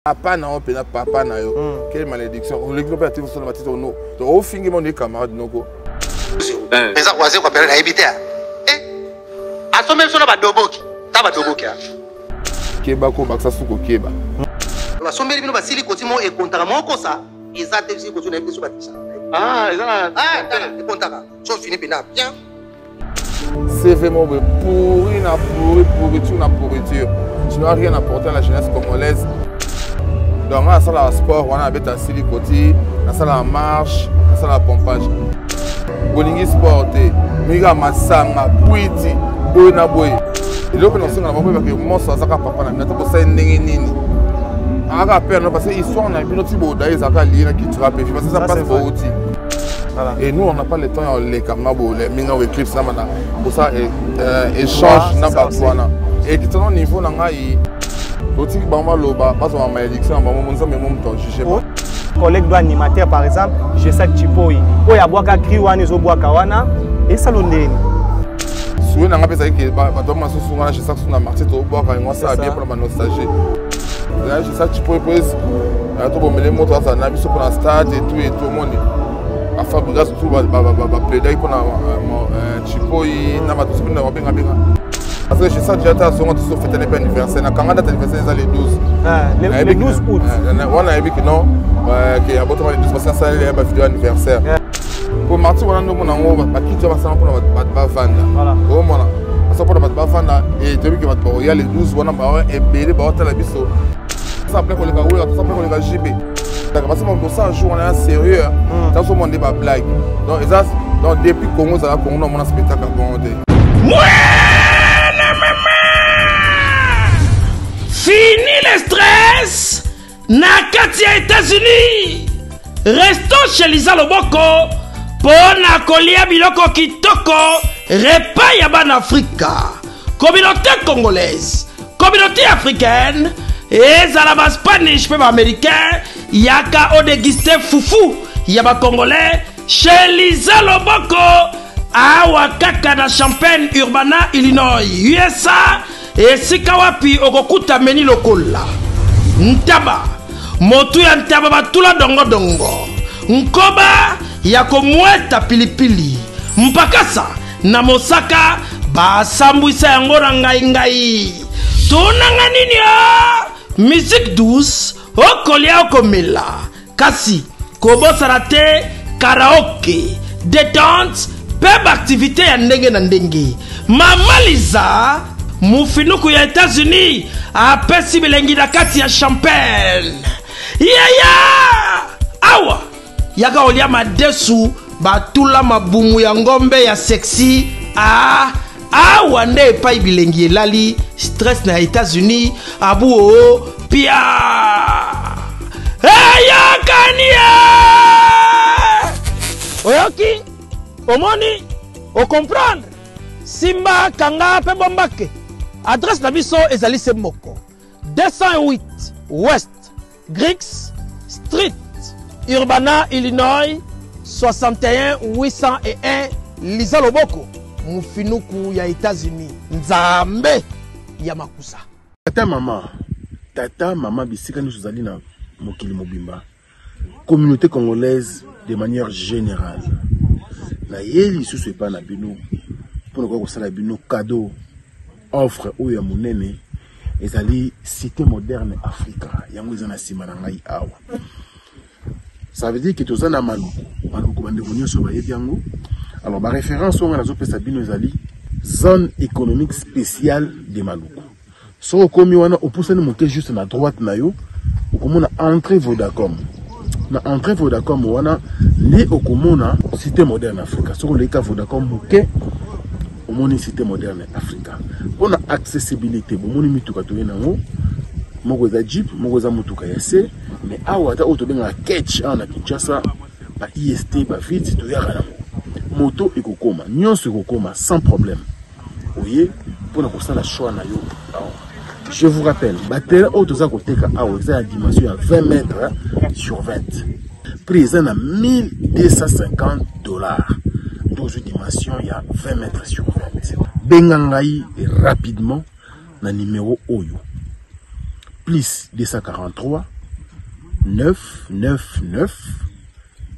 Papa na on pena papa na yo. Quelle malédiction. On le globe a été sur le matin no. Donc au fin mon camarade noko. Mais ça quoi c'est quoi période habité. Eh. A sommer sur la doboki. Ta ba doboki. Keba ko baksa suko keba. La sommer bino ba sili kotimo e kontaka moko ça. Exact sili kotimo na biso batisa. Ah, ça. Ah, et kontaka. Chose fini pena bien. C'est vraiment pourri na pourriture. Tu n'as rien apporté à la jeunesse congolaise. Donc, on a ça la sport, on a un silicoti, on a ça la marche, on a ça la pompage. Bolingi sporté, miga masanga, puiti, boy na boy. Et là, on a ça parce que moi, ça va papa na minute pour ça nini. On a peur parce que histoire on a une autre bodaï, ça va lire qui tu rappelles parce que ça passe pour outil. Et nous, on n'a pas le temps de les caméras, les mineurs éclipses, pour ça, échange, et qui sont au niveau, collègue animateur par exemple, je sais que tu peux. Il y a bois qui wana zo bois kawana et salondeni. Souvent on a pensé que bateau souvent je sais que sur la marché to bois quand ça bien pour la nostalgie. Là je sais que tu peux pose to bon les motos ça na biso pour la stade et tout le monde. A fabriquer surtout plaider pour la chipoi na bateau sur na benga benga. Parce que je sais déjà ta seconde sur fête anniversaire na kanga date anniversaire les 12. Le 12 août. On a vu que non que a boto les 12 parce que ça les ba vidéo anniversaire. Pour Martin on a no mona ngo ba kitwa ba sana pour ba vanda. Voilà. Au mona. Ça pour ba vanda et depuis que ba il les 12 on a ba et belé ba hôtel biso. Ça après pour les gars ça après pour les gars JB. Parce que mon ça un jour on est sérieux. Dans ce monde ba blague. Donc ça donc depuis Congo ça Congo on a spectacle bon. Fini le stress. Nakatia États-Unis. Restons chez Lisa Loboko. Pona kolia biloko kitoko. Repas yaban Africa. Communauté congolaise. Communauté africaine. Et Zalaba Spanish même américain. Yaka o déguisté foufou. Yaba congolais. Chez Lisa Loboko. Awa kaka na Champaign Urbana Illinois USA. Et sikawapi okokuta meni lokola ntaba motu ya ntaba batula dongo dongo nkoba ya komweta pilipili mpakasa na mosaka basambwisa yango na ngai tunanga nini ya musique douce okolia okomela kasi kobosana te karaoke détente peb activité ya ndenge na ndenge Mama Liza Mufinuku ya États-Unis apesi bilengi na kati ya Champagne. Awa yaka olia madesu batula mabumu ya ngombe ya sexy. Awa nde epai bilengi elali stress na États-Unis abu o pia. Kania oyoki omoni o comprendre Simba kanga pe bombake. Adresse la biso ezali se moko 208 West Griggs Street Urbana Illinois 61 801 Lisa Loboko Mufinuku ya États-Unis Nzambe ya makusa Tata mama bisika nous zali na mokili mobimba communauté congolaise de manière générale na yeli susu epa na bino pour nous faire bino cadeau offre ou ya monene ezali cité moderne Africa yango ezana sima na ngai awa ça veut dire que tozana maluku bande vonyo so ba yango alors ba référence on a zo pesa bino ezali zone économique spéciale de Maluku so komi wana opusani monter juste na droite na yo okomona entrée Vodacom na entrée Vodacom wana li okomona cité moderne Africa so le ka Vodacom moke omoni cité moderne Africa on a accessibilité bomoni mituka to yenango moko za jeep moko za mutuka ya se mais awa ta auto benga catch ana Kinshasa ba IST ba vite to yaka moto ekokoma nyonso ekokoma sans problème oye pour na la choix na yo je vous rappelle batela auto za koteka awa za dimension ya 20 mètres sur 20 prix à 1250 $. Dans une dimension, il y a 20 mètres sur 20. Bengangai rapidement na numéro Oyo. plus 243 999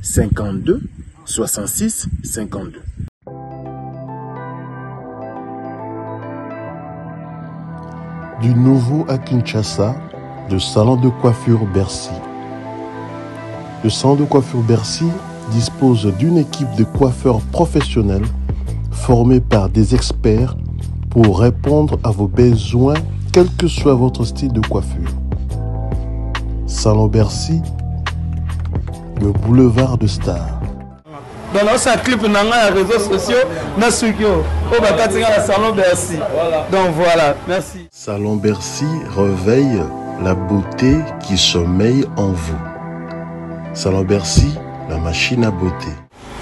52 66 52. Du nouveau à Kinshasa, le salon de coiffure Bercy. Le salon de coiffure Bercy dispose d'une équipe de coiffeurs professionnels formés par des experts pour répondre à vos besoins, quel que soit votre style de coiffure. Salon Bercy, le boulevard de Stars. Dans notre clip, on a les réseaux sociaux, on a Salon Bercy. Donc voilà, merci. Salon Bercy réveille la beauté qui sommeille en vous. Salon Bercy, la machine à beauté.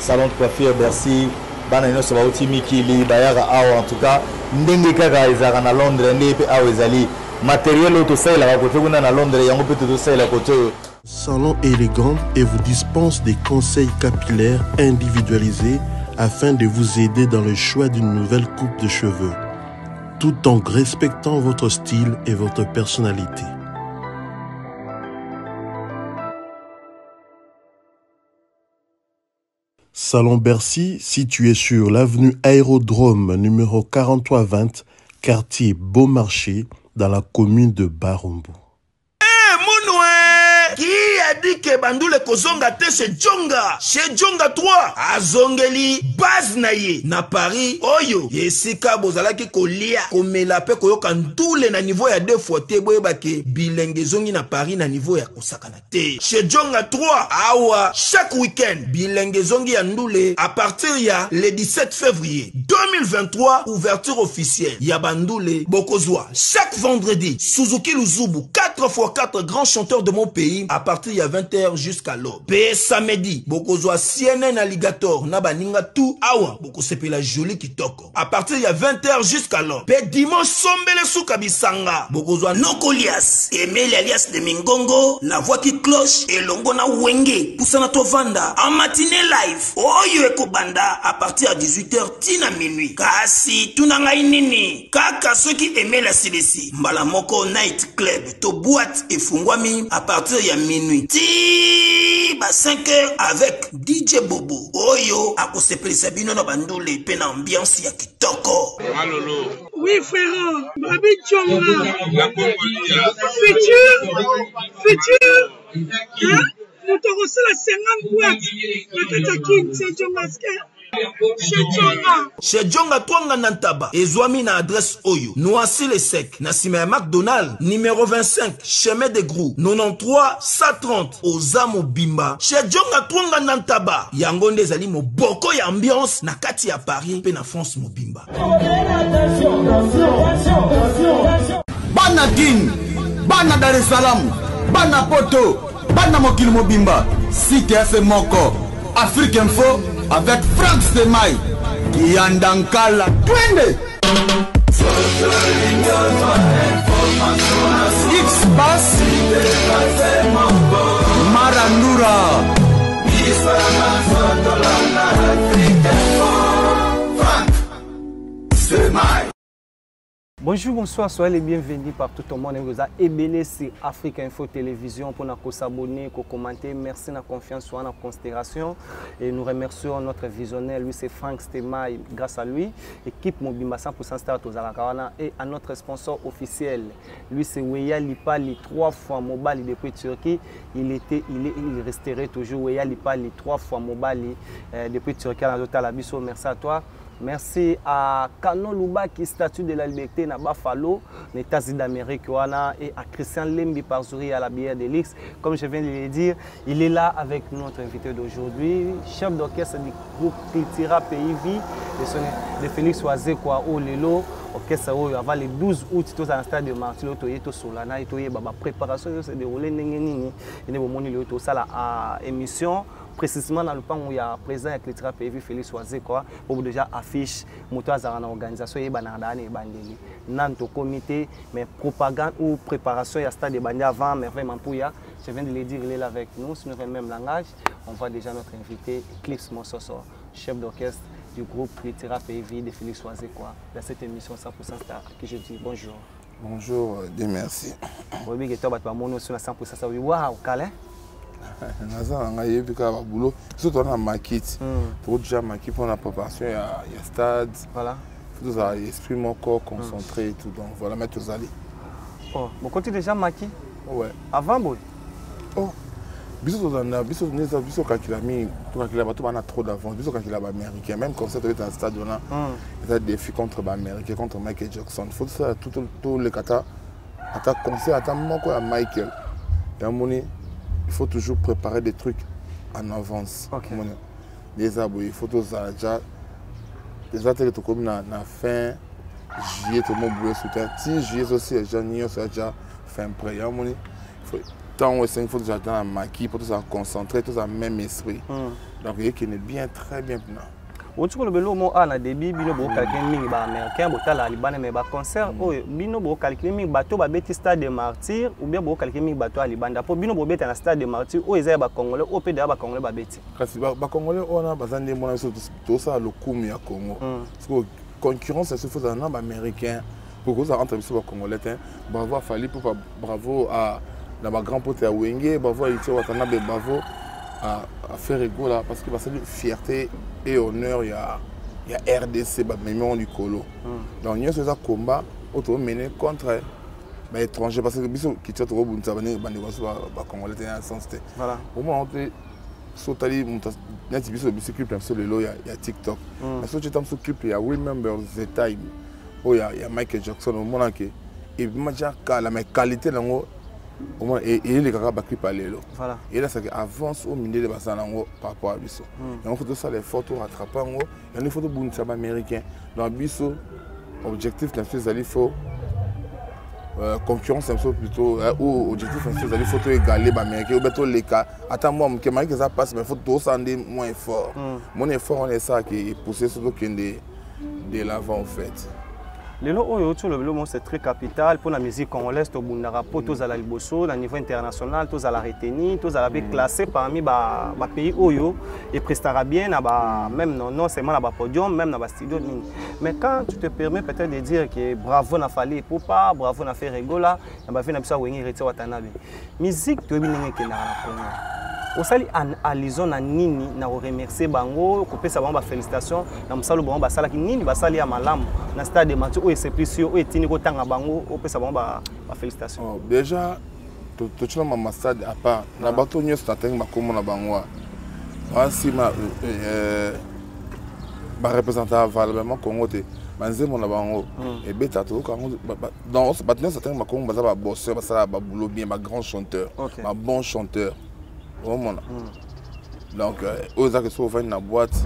Salon de coiffure Bercy, banano so bauti mikili bayara awa en tout cas ndenge kaka ezaka na Londres ndenge awa ezali matériel auto sala ka côté kuna na Londres yango peut to sala côté. Salon élégant et vous dispense des conseils capillaires individualisés afin de vous aider dans le choix d'une nouvelle coupe de cheveux, tout en respectant votre style et votre personnalité. Salon Bercy, situé sur l'avenue Aérodrome numéro 4320, quartier Beaumarchais, dans la commune de Barumbu. Qui a dit que Bandoule Kozonga te chez Djonga 3 azongeli base naye na Paris oyo yesika bozalaki kolia komela pe koyoka ndule na niveau ya 2 fois te boyebake bilenge zongi na Paris na niveau ya kosakana te chez Djonga 3 awa chaque week-end bilenge zongi ya ndule à partir ya le 17 février 2023 ouverture officielle ya Bandoule Bokozwa chaque vendredi Suzuki Luzubu 4x4 grands chanteurs de mon pays à partir de 20h jusqu'à l'aube. Pe samedi, bokozwa CNN Alligator na baninga tout awa boko sepela joli kitoko. À partir de 20h jusqu'à l'aube. Pe dimanche sombele souka bisanga. Bokozwa Nokolias, Emile alias de Mingongo, la voix qui cloche et longo na wenge poussana tovanda en matinée live. Oyo ekobanda à partir de 18h tina minuit. Kasi tunanga inini. Kaka ceux qui aimaient la CDC. Mbala moko night club to boîte et fungwami à partir de minuit. Ti ba 5h avec DJ Bobo. Oyo akosepeli sabino na bandule pe na ambiance ya kitoko. Malolo. Oui frère, Babi Djonga. La Congolia. Futur. Hein? Nous te reçons la 50 boîtes. La Katakin, c'est Djonga. Chez Djonga Twanga Nantaba, Ezwami na adresse Oyo, Noisy le Sec, Nassime McDonald, numéro 25, chemin de Grou, 93 130, Ozamo Bimba. Chez Djonga Twanga Nantaba, Yangonde Zali mo boko ya ambiance, na kati ya Paris, pe na France mo Bimba. Bana King, Bana Dar es Salaam, Bana Poto, Bana Mokili Mobimba, CTF Moko, Afrique Info, avec Frank Stemai, Yandankala, Twende! X-Bass, Marandura, Frank Stemai. Bonjour, bonsoir, soyez les bienvenus partout au monde. Vous avez ébélé sur Afrique Info Télévision pour nous s'abonner, pour commenter. Merci de la confiance, sur la considération. Et nous remercions notre visionnaire, lui c'est Frank Stemai, grâce à lui. Équipe Mobimba 100% Start aux Alakawana et à notre sponsor officiel. Lui c'est Weya Lipali, 3 fois mobile depuis Turquie. Il resterait toujours Weya Lipali, 3 fois mobile depuis Turquie à l'hôtel Abisso. Merci à toi. Merci à Kano Luba qui statue de la liberté na Buffalo, les États-Unis d'Amérique et à Christian Lembi Parzouri à la bière de l'X. Comme je viens de le dire, il est là avec notre invité d'aujourd'hui, chef d'orchestre du groupe Cultura PIV de Félix Wazekwa Olelo. Orchestre avant le 12 août, tout à stade de Martilo Toyeto Solana et la préparation se déroule à émission. Précisément dans le pan où il y a présent avec Cultura PIV Félix Wazekwa pour déjà affiche moto dans l'organisation et banadane et bandeli. Nanto comité mais propagande ou préparation il y a stade de bandeli avant mais vraiment pour ya. Je viens de le dire, il est là avec nous, sur le même langage. On voit déjà notre invité Clips Mososo, chef d'orchestre du groupe Cultura PIV de Félix Wazekwa dans cette émission 100% Star qui je dis bonjour. Bonjour, Dieu merci. Oui, que toi, tu vas monter sur la 100%. Ça oui, waouh, calé. boulot. Surtout on a maquette. Pour déjà maquette pour la préparation, il y a stade. Voilà. Tout ça, esprit mon corps concentré et tout. Donc voilà, mettre aux alliés. Oh, bon, quand tu déjà maquillé? Ouais. Avant, boy. Oh. Biso quand il a mis, quand il a trop d'avance, biso quand il a américain, même quand c'est dans un stade, on a des défis contre l'américain, contre Michael Jackson. Il faut ça, tout les kata, à ta conseil, à ta manque à Michael. Et à mon il faut toujours préparer des trucs en avance. Okay. Les abos, il faut tout ça déjà. Les athlètes qui comme na fin juillet, tout le monde boule soutien. Si juillet aussi, les gens n'y sont déjà fin prêt. Il faut tant il faut déjà dans la maquille pour tout ça concentrer, tout ça même esprit. Donc il est bien, très bien. Au tout le belo mo ana début bino bo calculer mingi ba américain bo tala libanais mais ba concert o bino bo calculer mingi bateau ba beti stade de martyr ou bien bo calculer mingi bateau à libanda pour bino bo beti na stade de martyr o ezaya ba congolais o pe de ba congolais ba beti kasi ba congolais on a bazande mona tout ça le coup ya Congo parce que concurrence c'est faut ça na ba américain pour que ça entre biso ba congolais bravo à Fali pour bravo à na ba grand pote à Wenge bravo à Itio Watana bravo à faire égaux là parce que c'est une fierté et honneur il y a RDC bah même du colo donc il y a ce combat auto mené contre bah étranger parce que biso qui tient trop bon ça va bah congolais en sens voilà au moins on peut sauter net biso clip sur le lot il y a TikTok mais si tu tombes sur clip il y a Remember the Time oh il y a Michael Jackson au moment que et moi déjà la qualité là et les gars qui parlent là et là ça avance au milieu de bassin par rapport à biso et on fait ça les photos rattrapant il y a des photos bon ça américain dans biso objectif d'un fait il faut concurrence un peu plutôt ou objectif un fait il faut égaler américain ou bientôt les cas attends moi que Mike ça passe mais faut tout ça moins fort mon effort on est ça qui est poussé surtout qu'il de l'avant en fait. Le lot c'est très capital pour la musique congolaise. Au tous à la liboso, au niveau international, tous à la retenue, tous à la classé parmi les pays Oyo et prestera bien, même non seulement dans le podium, même dans le studio. Mais quand tu te permets peut-être de dire que bravo n'a fallu pour pas, bravo n'a fait rigola, on va faire un peu de Watanabe. Musique, tu es bien que na Congo. Osali alison na nini na remercier bango kopesa bango ba félicitations na musalo bango basala ki nini basali ya malamu na stade de match o explication o etini ko tanga bango opesa bango ba félicitations déjà to tshila ma stade à part na bato nyos na tenga makomo na bango asi ma ba représenter valablement Congo te banzemo na bango et beta to Congo dans ce battement ça tenga makomo baza ba bosseur basala ba boulot bien ba grand chanteur ba bon chanteur. Donc, aux gens qui sont venus dans la boîte,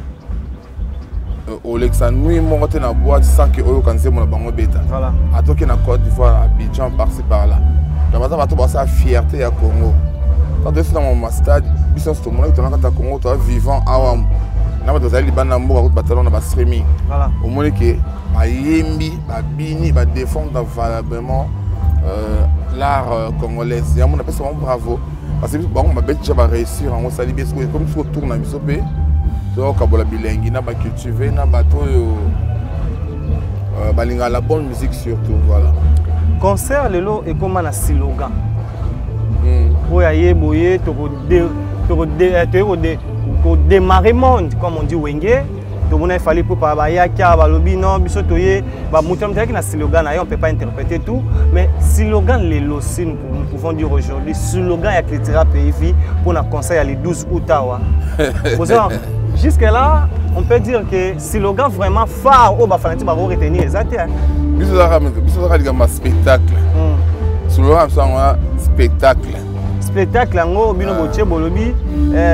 au Lexanoui, moi, dans la boîte sans que eux quand c'est mon bango bêta. Voilà. À toi qui est en Côte d'Ivoire, à Abidjan, par-ci par-là. Donc, maintenant, tu vas fierté à Congo. Quand tu es dans mon stade, tu es dans mon stade, Congo, tu es vivant à Wam. Là, tu es allé dans le bataillon, dans le streaming. Voilà. Au moins que, ma yembi, ma bini, ma défendre valablement l'art congolais. Et on appelle ça bravo. Parce que bon, ma bête va réussir en ça libère comme si on tourne à bisopé donc à la bilingue na ba cultiver na bateau balinga la bonne musique surtout voilà concert lelo et comme na slogan oya yeboye to démarrer monde comme on dit wenge tout le monde il fallait pour pas bayaka balobi non biso toye ba mutam taki na slogan on peut pas interpréter tout mais slogan lelo si nous pouvons dire aujourd'hui slogan ya Cultura PV pour na concert le 12 août tawa jusque là on peut dire que slogan vraiment phare au ba fanati ba retenir exact biso za ka spectacle slogan ça spectacle spectacle ngo bino botie bolobi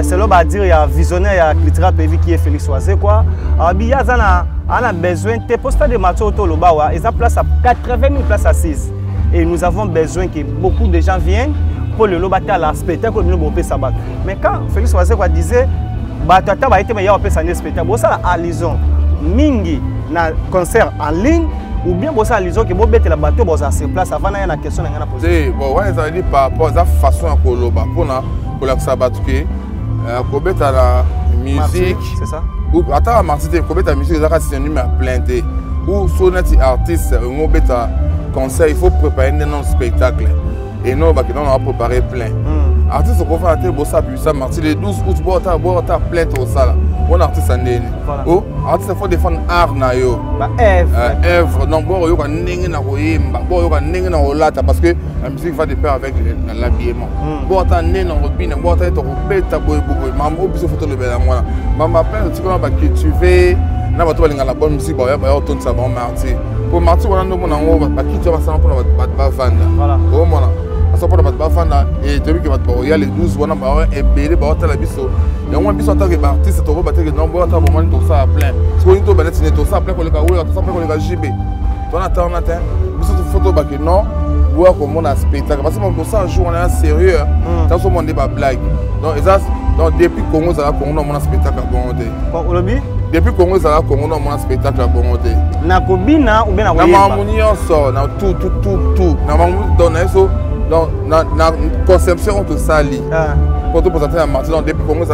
c'est là ba dire il y a visionnaire ya Cultura PV qui est Félix Oisé quoi abi ya zana a besoin de poster de match auto lobawa et ça place à 80 000 places assises et nous avons besoin que beaucoup de gens viennent pour le lobata la spectacle bino bo pe sabat mais quand Félix Oisé quoi disait ba tata ba été mais ya pe ça spectacle bo ça à Lison mingi na concert en ligne ou bien bossa lizo que bobete la bateau bossa se place avant na question na poser bon ouais ça dit par rapport à façon à koloba pour la sabat que kobeta la musique c'est ça ou attends Martin kobeta musique ça c'est un numéro plainte ou sonati artiste ngobeta concert, il faut préparer un spectacle. Et nous, on va préparer plein. Artiste qu'on va faire ça puis ça mardi le 12 août boire plein tout ça là. On artiste andeni. Oh, artiste faut défendre art na yo. Ba œuvre. Non boire yo ka ndenge na koyemba, boire yo ka ndenge na olata parce que la musique va de pair avec l'habillement. Boire ta ndenge na robine, boire ta to beta boy boy. Maman obiso photo le bela moi. Maman plein de trucs qu'on va cultiver. Na ba to balinga la bonne musique ba yo ton ça bon mardi. Pour mardi on a no mona ngo ba kitio ba ça pour ba vanda. Voilà. Oh mona. Ça pour battre bafana et tu vois que battre il y a les 12 wana ba et belé ba ta la biso et on biso en tant que artiste to battre que non bo ta moment tout ça plein parce que to banet tout ça plein ko le ka oui tout ça plein ko le ka JB on attend biso to photo ba que non voir comment on spectacle parce que mon ça un jour on est sérieux ça so mon débat blague donc et ça donc depuis Congo ça Congo on a spectacle à Bongote ko lobi depuis Congo ça Congo on a spectacle à Bongote na kobina ou bien na koyeba na mamuni so na tout na mamuni donc na so donc, la conception, on te salit. Pour te présenter à Martin, depuis qu'on a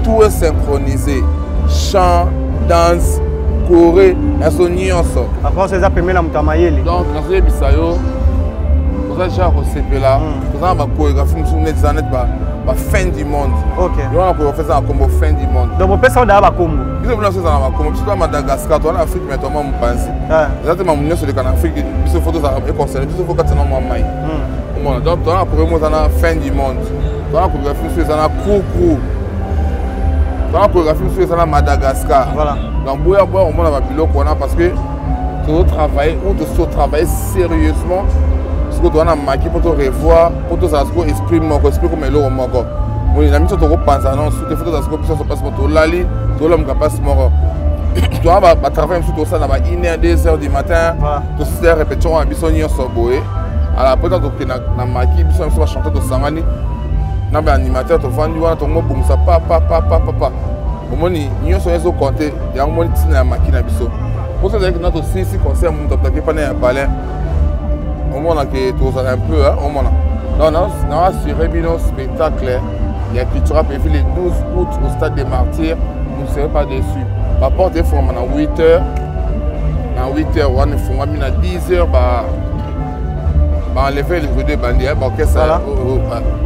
tout est synchronisé. Chant, danse, choré, un sonnier ensemble. Après, c'est ça qui la mutamayeli. Donc, quand vous avez Bissayo, vous avez déjà reçu là, vous avez une chorégraphie, vous avez la fin du monde. Ok. Vous avez fait ça comme fin du monde. Donc, vous faites ça dans la combo. Vous avez fait ça dans la combo. Si vous avez Madagascar, vous avez l'Afrique, mais vous avez pensé. Exactement, vous avez fait l'Afrique, vous avez fait ça et concerné, vous avez fait ça dans le monde. Donc, vous avez fait la fin du monde. Vous avez fait ça dans la Koukou. Vous avez fait ça dans Madagascar. Voilà. Donc, vous avez fait ça dans la parce que vous devez travailler sérieusement. Parce que tu as marqué pour te revoir, pour te savoir esprit esprit comme l'eau moko. Moi, il a mis sur ton pense non, sur tes photos ça se passe pour toi lali, toi l'homme capable mort. Tu vas travailler sur tout ça dans 1h 2h du matin. Tu sais répétition à bisonnier sur boé. À la peut-être que na marqué bisonnier sur chanter de sangani. Na ba animateur to vendu wana to mo boum ça papa. Au moins ni sur les autres compter, il y a un moment tina marqué na biso. Pour ça que notre 6 concert mon top pas na palais. Au moins que tout ça un peu au moins non assuré bien spectacle il y a culture prévu le 12 août au stade des Martyrs vous ne serez pas déçus la porte est formée à 8h à 8h on est formé à 10h bah enlever les rideaux bandits bah qu'est-ce ça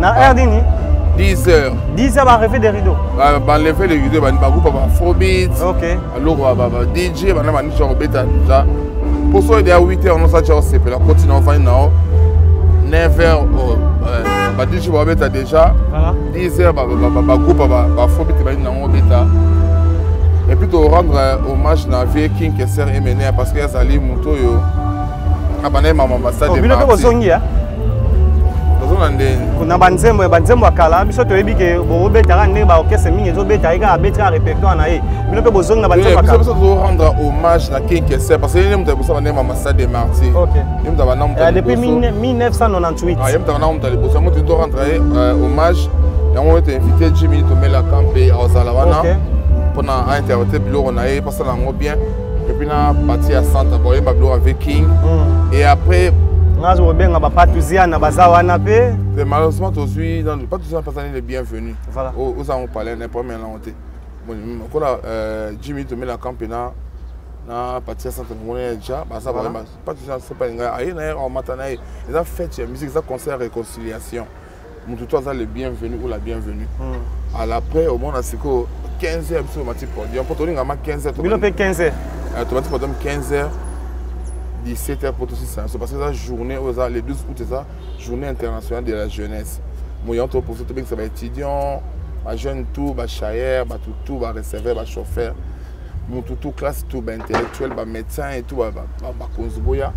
na heure dini 10h va enlever des rideaux bah enlever les rideaux bandits bah groupe bah Afrobeat OK alors bah DJ bah na ni sur beta déjà pour ça, il y a 8h, on a déjà fait la continue en fin 9h, bah, DJ va déjà, 10h, bah, groupe, bah, faut bêter, bêta. Et puis, de rendre hommage à la King qui sert MNR parce qu'il y a Zali Mouto, abonné ma ambassade de Marseille. Na banzembo akala biso toyebi ke bobetaka ndenge ba orchestre mingi ezobeta eka abetaka répertoire na ye bino pe bozonga na banzembo akala biso rendre hommage na King Kesser parce que yemu tabusa bande ma ambassade de Marseille. Yemu tabana mutali depuis 1998 yemu tabana mutali bosa mo to rendre hommage yango était invité Jimmy to mela campé à Zalawana pour na interpréter bilo na ye parce que lango bien et puis na parti à Santa Boye bablo avec King et après malheureusement, aujourd'hui, dans le pas tous les bienvenus. Voilà. Aux avons parlé d'un premier lanté. Bon, Jimmy te met la campina, na partie à Saint-Denis déjà, ça va pas tous c'est pas une gars. En matin, ils ont fait la musique, ça concert réconciliation. Mon tuteur ça le bienvenu ou la bienvenue. À l'après, au moins, c'est que 15h sur le podium. Pour donner 15h. Il fait 15h. Automatique podium 15h. 17h pour tout ça. C'est parce que la journée, les 12 août, c'est ça, journée internationale de la jeunesse. Moi, pour ça, ça va étudiant, jeune tout, chaillère, tout, receveur, chauffeur, tout classe, tout, intellectuel, médecin et tout, konzboya.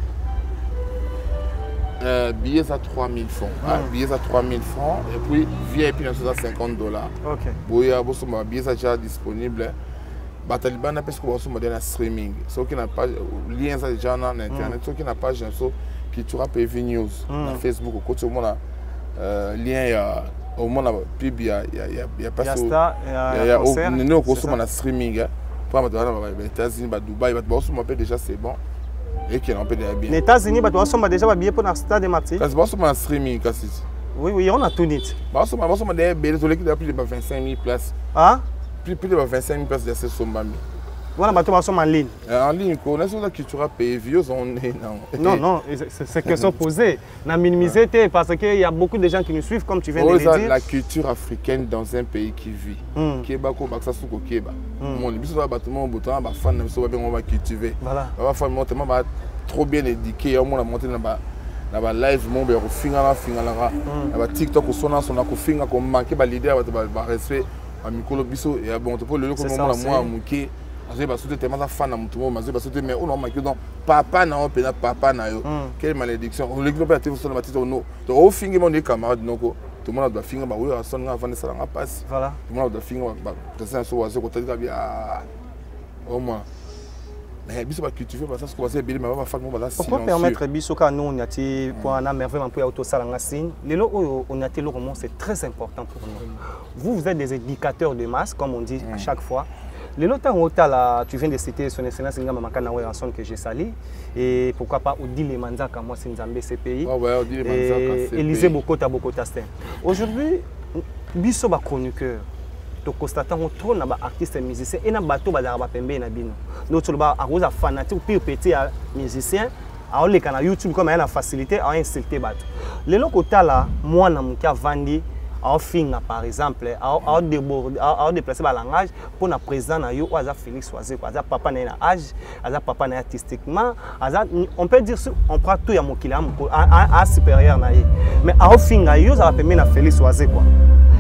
Billets à 3000 francs. Billets à 3000 francs. Et puis, VIP, à 50 $. Ok. Billets déjà disponibles. Bataliban a parce que vous avez un streaming. Ceux qui n'ont pas lien déjà dans internet, ceux qui n'ont pas qui tu rappelles News sur Facebook, au côté au moins lien au moins pub il y a pas ça. Il y a nous consomme un streaming. Pour les États-Unis, Dubaï, déjà c'est bon. Et qui en peut bien. Les États-Unis, déjà un billet pour le stade de Marseille. C'est bon un streaming quasi. Oui, on a tout net. Des billets plus de 25 000 places. Ah? Plus de 25 000 places de ces Sombami. Voilà, bateau en ligne. En ligne, on est sur la culture pays vieux, on est non. Non, c'est question posée. On a minimisé parce qu'il y a beaucoup de gens qui nous suivent, comme tu viens de le dire. La culture africaine dans un pays qui vit. Kéba, Baksa, Souko, Kéba. Mon bis va bâtiment, bouton, ma fan, on va cultiver. Voilà. Ma fan, montement, trop bien éduqué, on a monté là-bas live, mon béro, finala, là-bas TikTok, on a finga, qu'on manquait l'idée, on va respect, à Mikolo Bisso, et bon, tu peux le look, moi, Mouké. Je vais sauter tellement fan à mon tour, je vais sauter, mais on a marqué donc papa n'a pas papa n'a eu. Quelle malédiction. On l'église pas sur la petite no. Donc au fin mon camarades donc tout le monde doit finir bah oui à son avant de ça la passe. Voilà. Tout le monde doit finir bah c'est un soir côté de bien au moins. Mais biso pas cultiver parce que ça c'est bien mais va faire mon là. Pourquoi permettre biso quand nous on a ti pour un merveille pour auto salanga signe. Les lots on a ti le roman c'est très important pour nous. Vous êtes des éducateurs de masse comme on dit à chaque fois. Les lotins tu viens de citer son excellence Ngama Makana Ranson que j'ai sali et pourquoi pas Odile Manzaka moi c'est Nzambe CPI. Et Élisée Bokota Stem. Aujourd'hui biso ba chroniqueur to constatons trop na ba artiste musicien et na bato ba dara ba pembe na bino. Notre ba aroza fanatique pire petit musicien a le kana YouTube comme il a facilité à insulter bato. Les locaux là moi na muka vandi à finir par exemple à déplacer le langage pour le président à Félix Oisé à papa n'a âge à papa n'a artistiquement on peut dire on prend tout à mon à supérieur mais à finir ça va permettre à Félix Oisé quoi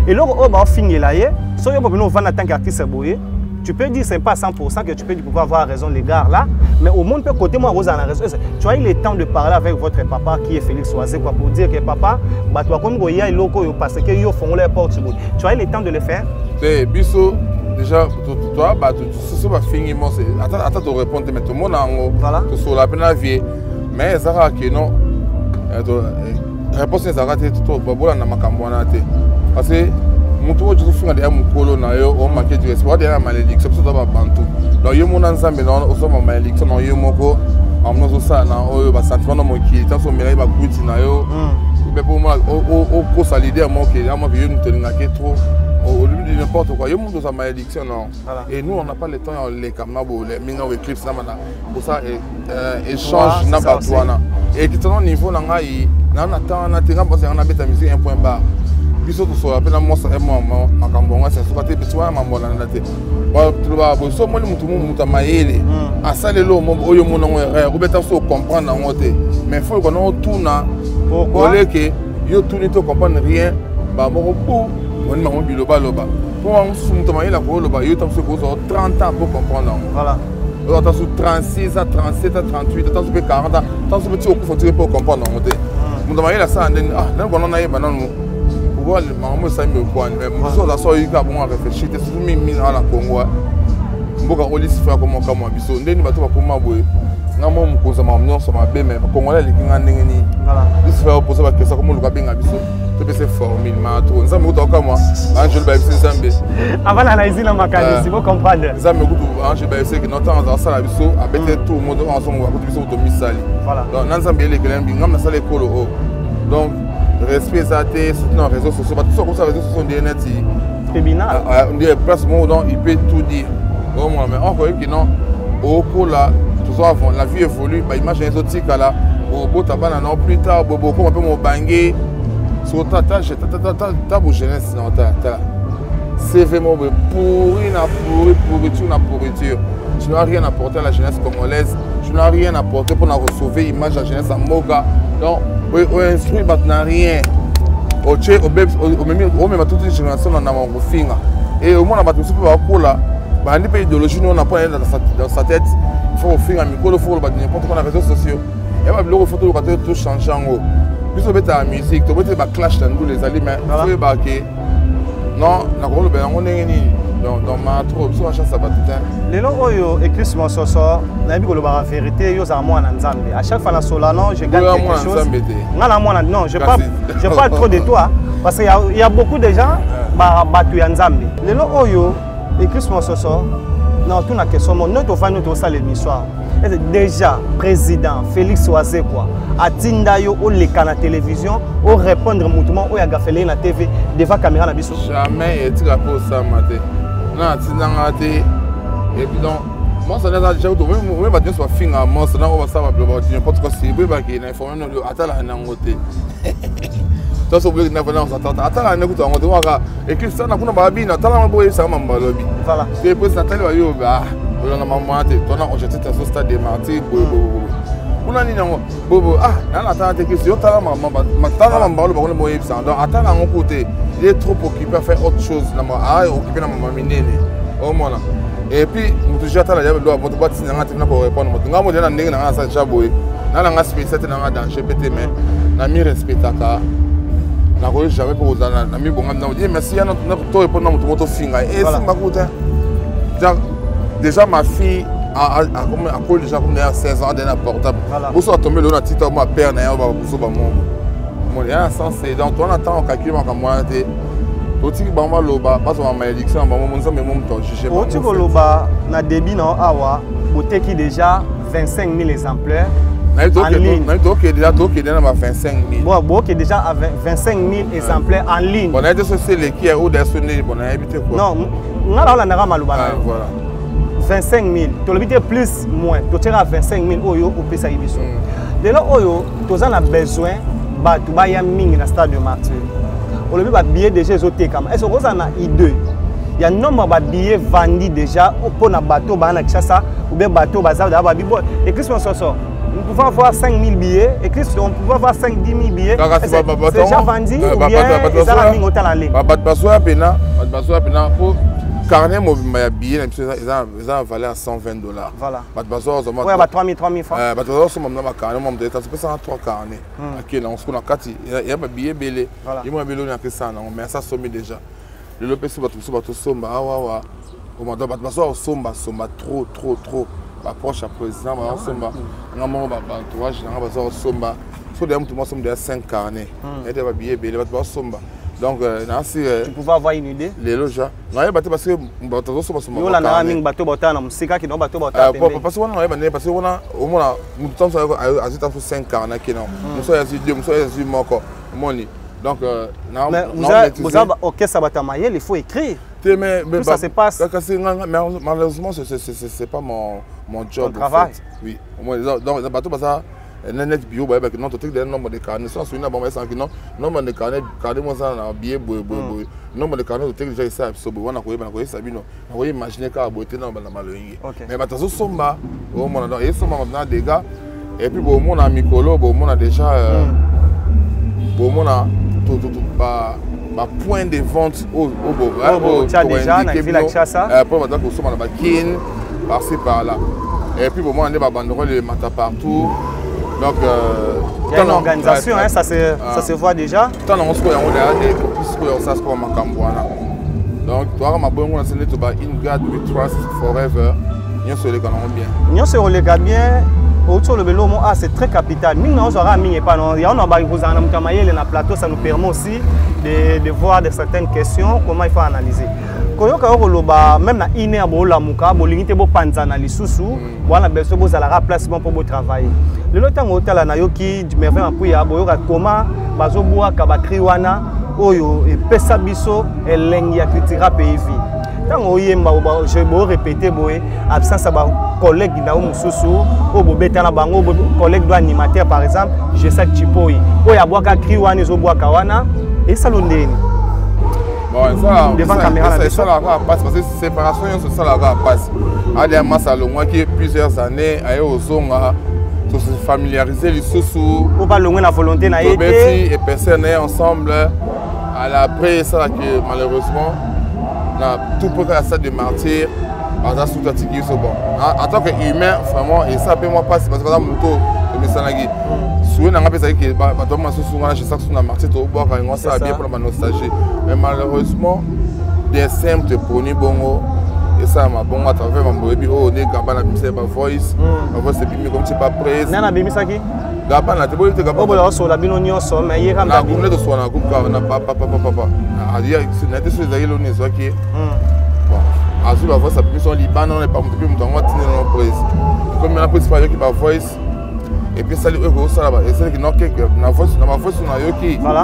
et là on va finir là si on va vendre en tant qu'artiste boyé tu peux dire c'est pas 100% que tu peux pouvoir avoir raison les gars là mais au monde peut côté moi Rose a la raison tu as eu le temps de parler avec votre papa qui est Félix Oisé quoi pour dire que papa bah toi comme goya loko parce que yo font leur porte tu as eu le temps de le faire c'est biso déjà toi bah tout ça va finir moi c'est attends de répondre mais tout le monde en voilà tout sur la peine vie mais ça va que non réponse ça va être tout babola na makambo na te parce que mutu tu fais des mukolo na yo on marque du respect derrière malédiction ça va bantu donc yo mon ensemble non au sommet malédiction non yo moko amno ça na o ba sentiment no moki tant so mera ba kuti na yo mais pour moi au ko solidaire moi que yo nous tenir trop au lieu de n'importe quoi yo mon ça malédiction non et nous on n'a pas le temps les kamabo les minga eclipse na mana pour ça échange na batwana et qui ton niveau na ngai na attend na tenga parce qu'on a beta musique un point barre biso to so apena mo sa mo makambo nga se so kate biso wa mambo na ndate ba tuba bo so mo mutu muta mayele asale lo mo oyo mo ngo erreur ko beta so comprendre ngo te mais faut qu'on on tourne pourquoi que yo tourne to comprendre rien ba mo ko on ma mo biloba loba pour on so muta mayela ko loba yo tam so ko 30 ans pour comprendre voilà on ta sous 36 à 37 à 38 à 40 ans tant so petit ko faut pour comprendre ngo te muta mayela ça nan ko na yeba nan voilà, maman ça me quoi mais moi ça soit il a bon réfléchir c'est tout mimi à la Congo mboka olisi faire comme moi biso ndeni bato ba koma boye ngamo mukoza mamnyo so mabe mais congolais likinga ndenge ni voilà il se fait poser la question comme luka benga biso to pese formule ma to nzambe kutoka moi Angel ba FC Nzambe avant l'analyse la makanisi vous comprendre nzambe kutu Angel ba FC que notre temps ça la biso abete tout monde ensemble ba kutu biso to misali voilà donc nzambe le kelembi ngam na sala ekolo donc respect ça té sur nos réseaux sociaux tout ça comme ça réseaux sociaux des net tribunal on dit place donc il peut tout dire au moins mais encore que non au cours là tout ça avant la vie évolue bah image exotique là au beau tabana non plus tard bobo comme un peu mon bangé sur ta beau jeunesse non ta c'est vraiment pourri pourriture tu n'as rien apporté à la jeunesse congolaise tu n'as rien apporté pour sauver l'image de la jeunesse à Moga donc on instruit maintenant rien au tché au bébé au même toute une génération on a mon finger et au moins on a battu super beaucoup là bah les pays idéologie nous on n'a pas dans sa tête il faut au finger micro il faut le battre n'importe quoi dans les réseaux sociaux et bah le photo le côté tout changer en haut plus au la musique tu vois clash dans tous les alliés mais faut pas que non la rôle ben on est ni dans ma trop so chance ça va tout les lots oyo écrit sur mon soso na bi ko la vérité yo za moi na nzambe à chaque fois na solano je gagne quelque chose ngala moi non je parle trop de toi parce qu'il y a beaucoup de gens ba batu ya nzambe les lots oyo écrit sur mon soso non tout na question mon notre fan notre salle l'émission déjà président Félix Oisé quoi atinda yo o le kana télévision o répondre mutumo o ya gafele na TV devant caméra na biso jamais et tu pour ça maté non atinda ngate et puis donc Moi, ça n'a déjà été. Oui, bah, Dieu soit fin à moi, ça n'a pas ça, n'importe quoi, c'est oui, bah, qui est informé, attends, là, on a voté. Ça, c'est oublié que nous avons attends, attends, là, nous avons voté. Et que ça, nous avons pas bien, attends, là, on va ça, on va lobby. Voilà. C'est pour ça, Nathalie, bah, on a maman, on a jeté ce stade des martyrs, on a dit non, bobo, ah, on attend tes questions, t'as la maman, t'as maman, le baron de ça. Donc, attends, là, mon côté, il est trop occupé à faire autre chose, là, ah, occupé dans ma minée, au moins là. Et puis, je suis allé à la boîte de Sinanga pour répondre. Je suis allé à la boîte de Sinanga pour répondre. Dans GPT, mais je suis respecté. Je n'ai jamais pour vous dire merci à notre répondre à notre finger. Et c'est déjà ma fille a déjà 16 ans d'un portable. Vous êtes tombé dans un titre, ma père n'a pas pour ça. Il y a un sens, donc on attend un calcul comme moi. Oti bamba loba parce que ma élection bamba monza mais mon temps juger pas. Oti loba na débit na awa boteki déjà 25 000 exemplaires en ligne. Na donc déjà donc déjà na 25 000. Bon bon qui déjà à 25 000 exemplaires en ligne. Bon na c'est les qui est au dessus bon na habité quoi. Non, ngala la nara maluba. Voilà. 25 000. Tu l'habite plus moins. Tu tires à 25 000 oyo au pesa ibiso. De là oyo tu as besoin ba tu ba ya mingi na stade de martyr. On a vu billet déjà zoté comme. Est-ce que vous en avez deux? Il y a un nombre de billets vendus déjà pour un bateau, ou bien bateau, et Christ, nous pouvons avoir 5 000 billets, et Christ, on peut avoir 5 10 000 billets. C'est déjà vendu, ou bien ils ont mis autant en ligne. Pour carnet, mes billets, ils ont valé à 120 $. Voilà. Oui, 3 000 francs. C'est 3 carnets. Il y a un billet belé. Il y a un billet qui est mais ça somme déjà. Le lopé sur votre somba. Trop. Approche à présent, somba. Entourage, somba. Sur des gens qui ont 5 carnets. Il y a un billet belé. Donc, tu pouvais avoir une idée? Les loges. Non, parce que bateau sont pas mal. Là, on a bateau botana, c'est qui non bateau botana. Parce qu'on a parce qu'on a au moins nous temps à 5 carnets qui non. Nous sommes à nous sommes encore money. Donc vous avez OK ça va t'amailler, il faut écrire. Mais ça se passe. Malheureusement c'est pas mon job. Mon travail. Oui. Donc le bateau ça net bio ba non to take nombre de carnet sans souvenir bon ça qui non nombre de carnet moi ça na billet nombre de carnet to take déjà ça so bon na ko ça bino na ko imaginer ka boté na maloingi mais ba tazo somba au moins donc et somba maintenant des gars et puis bon mon ami Mikolo bon mon a déjà bon mon a tout ba point de vente au déjà na ville Kinshasa pour maintenant que somba na ba kin par-ci par là et puis bon mon on est ba banderole les mata partout. Donc, il y a une organisation, ça se voit déjà. Donc, toi, ma bonne in God we trust forever. Nous sommes bien. Nous sommes bien. Autour de l'eau, c'est très capital. Nous avons plateau, ça nous permet aussi de voir certaines questions, comment il faut analyser. Même na ine abola muka bolingite bo panzana lisusu wana beso bo zala placement pour travailler le temps otala na yoki merveille apuya boyoka comment bazoboa ka bakri wana oyo e pesa biso elengi ya critique pays tango oyemba je bo répéter boye absence ba collègue na mususu o bo betana bango collègue do animateur par exemple je sais que chipoi oyo aboaka kri wana ezoboa ka wana et salondeni. Bon, ça, devant caméra, c'est ça la passe parce que séparation, c'est ça la passe. Allez à Massalonga qui plusieurs années, à Ozonga, pour se familiariser les sous-sous. Pour pas loin la volonté n'a été. Et personne est ensemble. Après ça, que malheureusement, tout pour que ça de martyr, on a sous fatigué, c'est bon. En tant qu'humain, vraiment, et ça peut moi passer parce que dans mon tour, je me sens là. Souvent, on a pensé que bateau souvent je sais que sur la marché tout boire quand ça bien pour la nostalgie. Mais malheureusement, des simples poni bongo et ça m'a bon à travers mon bébé oh né gabana bimse ba voice, ma voix c'est bimé comme tu pas presse. Nana bimisa ki? Gabana te boy te gabana. Obo la so la bino nyo so mais hier na gumle de so na gumka na papa. A dire c'est n'était sur les lo ne so ki. Bon, azu la voix ça bimé son Liban on est pas monté me dans tenir dans prise. Comme la prise pas qui ba voice. Et puis ça lui ça là-bas et c'est qui n'a que na voix na yoki voilà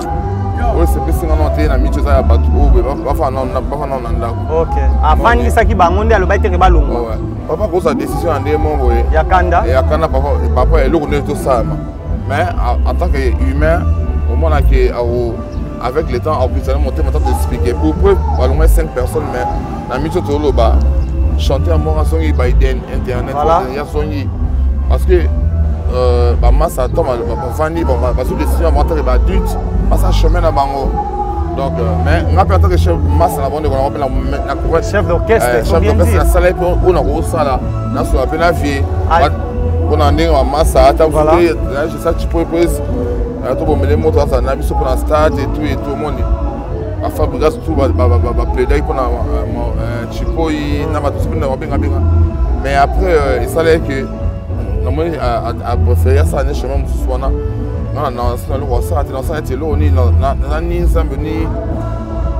oyo sepesanga no te na micho eza ya bato oyo bafana na ndako. Ok. Afandisaki bango nde alobaki teke balongwa. Papa kosa décision ya ndenge moko boye. Ya kanda. Ya kanda papa eloko ndenge tosalama. Mais en tant qu'humain, au moins avec le temps, on peut monter maintenant d'expliquer. Pour allonger 5 personnes, mais la mission de l'Oba, chanter à moi, songi Biden, Internet, parce que masse attend, Fanny, parce que les décisions vont être adultes, parce que chemin à Bango. Donc, mais on a peut-être que chef masse à la bande, on a la couronne. Chef d'orchestre, chef d'orchestre, la salle, on a gros ça là, on a sur la peine à vie. On a un masse à attendre, là, je sais que tu peux poser. Tout le monde a mis sur le stade et tout le monde a fabriqué tout plaider pour Chipo mais après il savait que normalement a préféré ça ne chemin souvent non le ça dans ça était là ni ni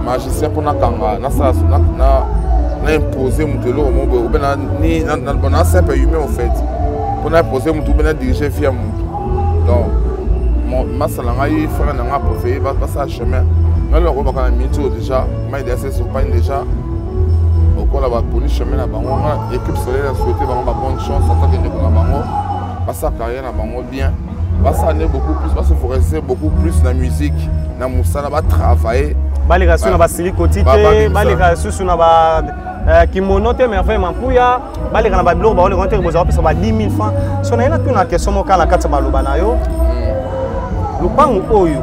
magicien pour na kanga na ça na imposer mutelo ou bien ni na simple humain en fait pour imposer mutu bien diriger via mutu donc Massalangaï, frère n'a pas fait, va passer à chemin. Nous avons un métier déjà, mais il y a des soupapines déjà. Au cours de la police, chemin là, l'équipe solaire a souhaité avoir bonne chance en tant que nous avons passer à carrière là, bien. Passer à beaucoup plus, parce qu'il faut rester beaucoup plus dans la musique, dans la moussa, là, travailler. Balération na silicotite, balération sur na kimono te mais enfin mampuya, balération na bablo, ba on rentre aux européens ça va 10 000 francs. Si on a une question mo kala katsa baloba na yo. Lupangu oyo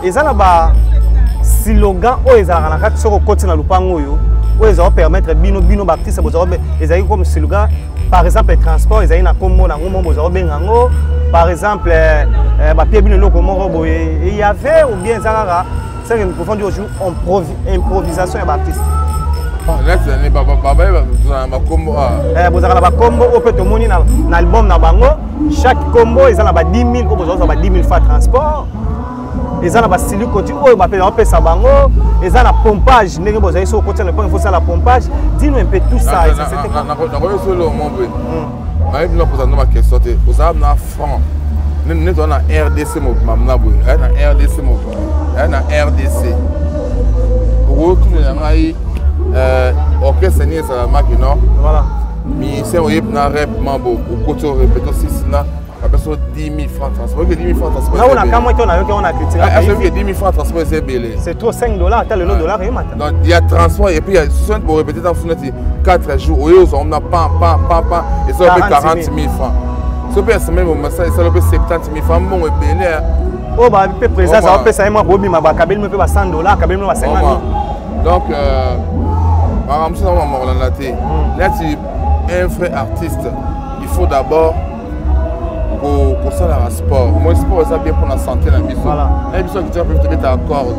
ezala ba slogan oyo ezala na kati soko koti na lupangu oyo ezala permettre bino ba artiste bozala ezali comme slogan par exemple transport ezali na kombo na ngombo bozala bengango par exemple ba pied bino loko moko boye il y avait ou bien ezala c'est que nous pouvons dire aujourd'hui improvisation ya ba artiste. Next année baba ba combo bozala ba combo au peut tomoni na album na bango chaque combo ils ont 10 000 ou 10 000 fois transport ils ont style côté oh ba pesa bango ils ont la pompage ndenge boza iso côté le point il faut ça la pompage dis-nous un peu tout ça c'était na ko solo mon boy mais nous posons ma question vous avez na franc nous dans la RDC mo mamna boy na RDC mo na RDC pour tout le ngai orchestre ni ça marque non voilà mais c'est au na rep mambo au côté répéto 6 na la personne 10 000 francs transport que 10 000 francs transport là on a quand on a critiqué que 10 000 francs transport c'est belé c'est trop 5 $, tel le dollar et matin donc il y a transport et puis il y a souvent pour répéter dans fenêtre 4 jours on a pas et ça fait 40 000 francs ce peut être même ça ça peut 70 000 francs bon et belé oh bah peu présent ça peut ça moi bobi ma kabel me peut $100 kabel me 50 000 donc là tu un vrai artiste il faut d'abord pour ça la sport moi sport ça bien pour la santé la biso la biso qui peut te mettre à corde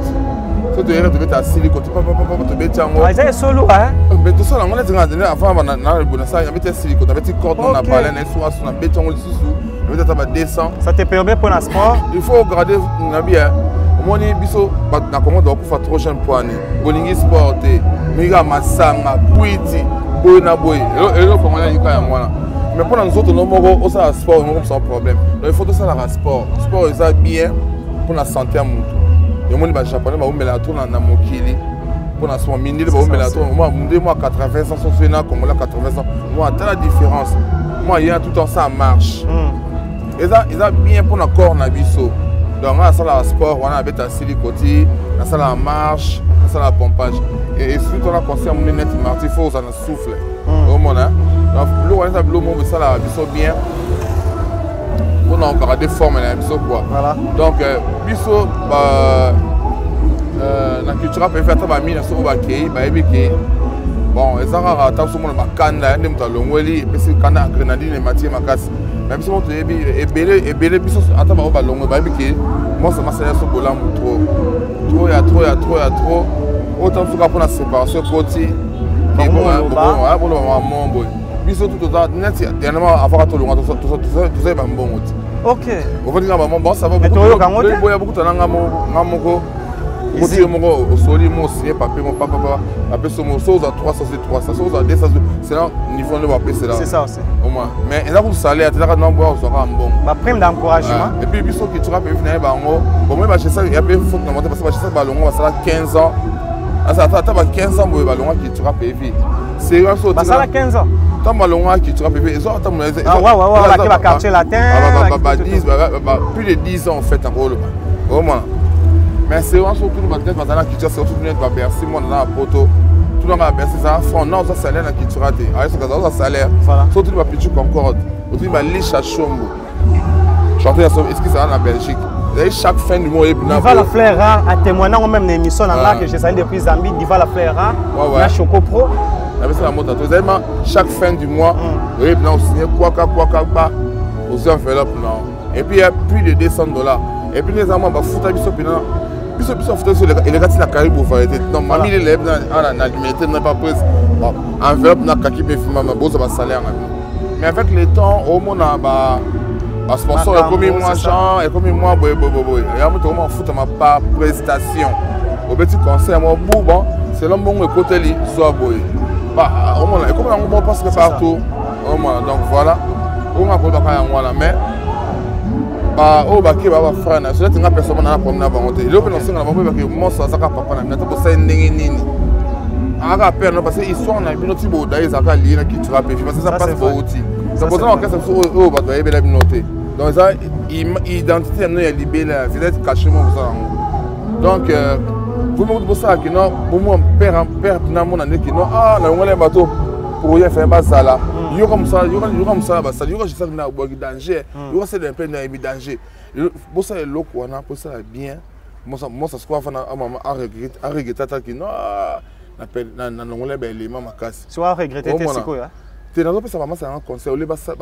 tu dois te mettre à silicone tu pas te mettre en ah c'est solo hein mais tout ça on a dit avant na le bon ça il y avait silicone tu mettre corde on a parlé na soit sur na béton ou sous peut-être ça va descendre ça te permet pour la sport il faut garder na bien moi ni biso na comment donc faire trop jeune poani bolingi sporté miga masanga puiti boy na boy et là comment il y a moi mais pour nous autres nous on ça sport on sans problème donc il faut tout ça la sport est bien pour la santé à mon et moi les japonais ba omela tout na mokili pour la sport mini ba omela tout moi 80 ans sont fena comme là 80 ans moi t'as la différence moi il y a tout le temps ça marche et ça bien pour notre corps na biso donc on a ça la sport on a beta silicoti on a ça la marche on a ça la pompage et surtout on a conseillé mon net marti faut ça souffle au monde hein donc l'eau on a l'eau mon ça la biso bien on a encore des formes là biso quoi voilà donc biso la culture peut faire ta mine sur bakei ba ebiki bon ezanga ata so mon bakanda ndem talongweli pesi kana grenadine et matière makasi même si on te dit et biso ata ba longo ba ebiki moi ça m'a servi sur bolam trop il y a trop autant pour la séparation côté bon bon boy biso tout ça net dernièrement avoir tout longo tout ça bon OK on va dire bon ça va beaucoup il y a beaucoup de ngamoko Motivé mon soli mon signé papier mon papa papier sur mon chose à 300 c'est 300 chose à 200 c'est là niveau de papier c'est là. C'est ça aussi. Au moins mais il a un salaire tu as un nombre ça sera bon. Ma prime d'encouragement. Et puis biso qui tu vas payer venir bango. Bon moi je sais il y a peu faut monter parce que je sais ballon ça là 15 ans. Ça attends 15 ans pour ballon qui tu vas payer vie. C'est un saut. Ça là 15 ans. Tant ballon qui tu vas payer ils ont attends mon. Ah ouais qui va quartier latin. Plus de 10 ans en fait en gros. Au moins. Mais c'est vraiment surtout le bagage dans la culture, c'est surtout le Bercy, moi dans la poteau. Tout le monde a Bercy, ça front, non, ça salaire dans la culture. Alors, ça salaire. Surtout le Pichu Concorde. Aujourd'hui, il va à Chombo. Chanter la sauve, est-ce que ça va en Belgique? Chaque fin du mois, Diva la fleur rare, à témoignant même une émission dans laquelle que j'ai salé depuis Zambie, Diva la fleur rare, la Choco Pro. C'est la mode. Chaque fin du mois, il va signer quoi, aux enveloppes. Et puis, il y a plus de $200. Et puis, les amants, il va foutre à Bissop. Il est resté dans la Caribou. Donc, mamie, il est alimentaire, n'a pas pris enveloppe, n'a pas pris un salaire. Mais avec le temps, au moins, un sponsor est comme moi, Jean, est comme moi, il y a un foot ma prestation. Au petit conseil, moi, c'est l'homme bon côté, soit boy. Au moins, comme on passe partout. Donc voilà. Au moins, pour le mais. Oh baki baba frère na cela tinga personne na promena bangote le pe no singa na bango baki mo so saka papa na nata ko sa ndenge nini aga père no parce que histoire na bino ti bo dai zaka li na ki tu rappelle parce que ça passe pour outil ça pose en question sur oh ba doyer bela binoté donc ça identité no ya libéla peut-être cacher mo ça donc vous me dites ça que non pour moi père na mon année qui non ah na ngole bateau pour rien faire bazala. Il y a comme ça, il y a comme ça, il y a juste un danger, il y a c'est un peu de danger. Pour ça, le loco, on a pour ça bien. Moi, ça se croit à regretter que non, on a les mamans cassent. Soit regretter, c'est quoi? Tu n'as pas ça, c'est un conseil.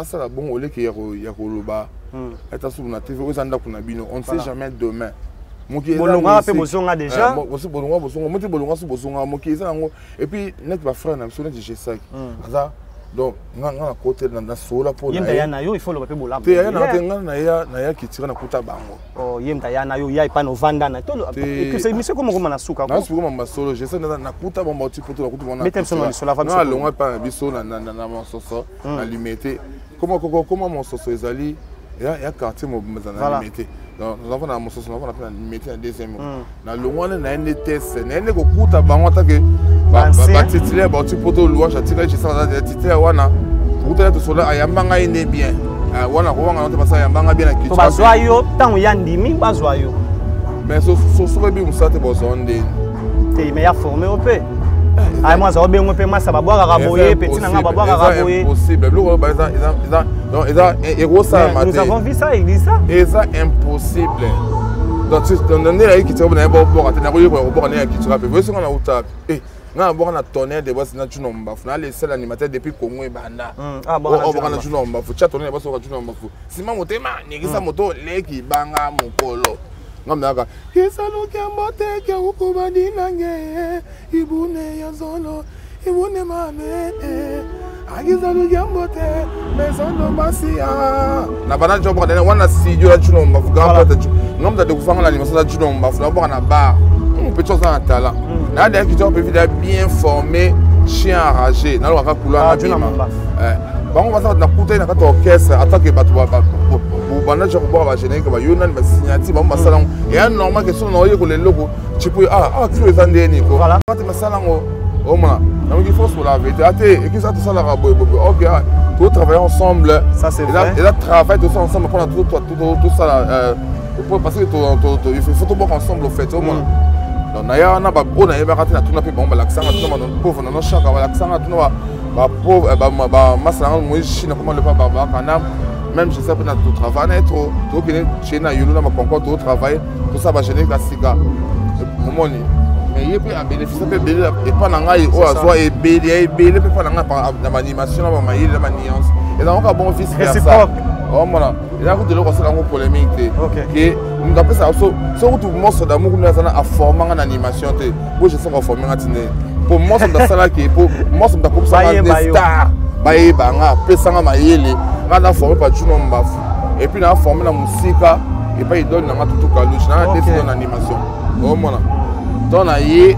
C'est la bonne olé qui est au bas. On ne sait jamais demain. Bolonga pe bozonga déjà. Et puis net ba frère na sonné de G5. Aza donc nga côté na sola pour na. Yemda na yo il faut le pe bolamba. Te ya na ya ki tira na kuta bango. Oh yemda ya na yo ya ipa no vanda na to. Que c'est monsieur comme na suka ko. Na suka ma solo G5 na kuta ba moti poto na kuta na. Metem sono sur la femme. Na longa pa biso na mon soso na limité. Comment mon soso ezali ya quartier mo na limité. Donc nous avons mon soso, nous avons limité en deuxième. Na longa na NTS, na ne ko kuta bango ta ke ba titulaire ba tu poto louange atika je ça titulaire wana. Kuta to sola ayambanga ine bien. Wana ko wanga no te pasa ayambanga bien na kitu. To bazwa yo tango ya ndimi bazwa yo. Mais so bi musate bozonde. Te me ya formé au pe. Ah moi ça va bien on peut moi ça va boire à raboyer petit na va boire à raboyer. Impossible. Nous avons vu ça, il dit ça. Et ça impossible. Donc tu donnes là qui te va na boire à tenir au boire na qui tu rappelle. Vous savez on a outa. Eh, na boire na tonnerre de boss na tu no mbafu. Na les seuls animateurs depuis Congo et banda. Ah bon na tu no mbafu. Cha tonnerre boss na tu no mbafu. Sima motema ngisa moto leki banga mokolo. Ngamdaka kisalo kyambote kya ukubadi nange ibune ya zolo ibune mame agizalo kyambote mezono masia na bana jobo dene wana sidio la chuno mbafu gambote ngamda de kufanga la animation la chuno mbafu na boka na bar petit ça talent na de qui tu peux bien formé chien enragé na lo ka kula na bima bango basa na kuta na ka orchestre attaque batu ba bana je ko ba générer que ba yona ba signati ba masala et un normal que son noyer ko le logo tu peux tu les andeni ko voilà quand masala ngo au moins donc il faut se laver et qui ça tout ça la rabo OK tout travailler ensemble ça c'est vrai et là travailler tout ça ensemble pour tout ça pour passer il faut tout bon ensemble au fait au moins donc naya na ba on a ba na tout na pe bon ba l'accent tout na pauvre na chaka ba l'accent tout na ba pauvre ba masala ngo chine comment le papa ba kana même je sais pas tout travail trop que chez na yulu na ma concours tout travail tout ça va générer la ciga momoni mais il peut bénéficier peut bénéficier et pas na ngai o azwa et bénéficier peut pas na ngai par la animation na ma yile la nuance et donc on a bon fils faire ça oh voilà il a de l'eau c'est une polémique que nous appelle ça so tout monstre d'amour nous a formé en animation te moi je sais qu'on formé en tine pour monstre de ça là qui pour monstre de comme ça des stars baye banga pesanga mayele ngana formé par Juno Mbafu et puis na formé la musique et puis il donne na tout kalouche na des en animation oh voilà donc na ye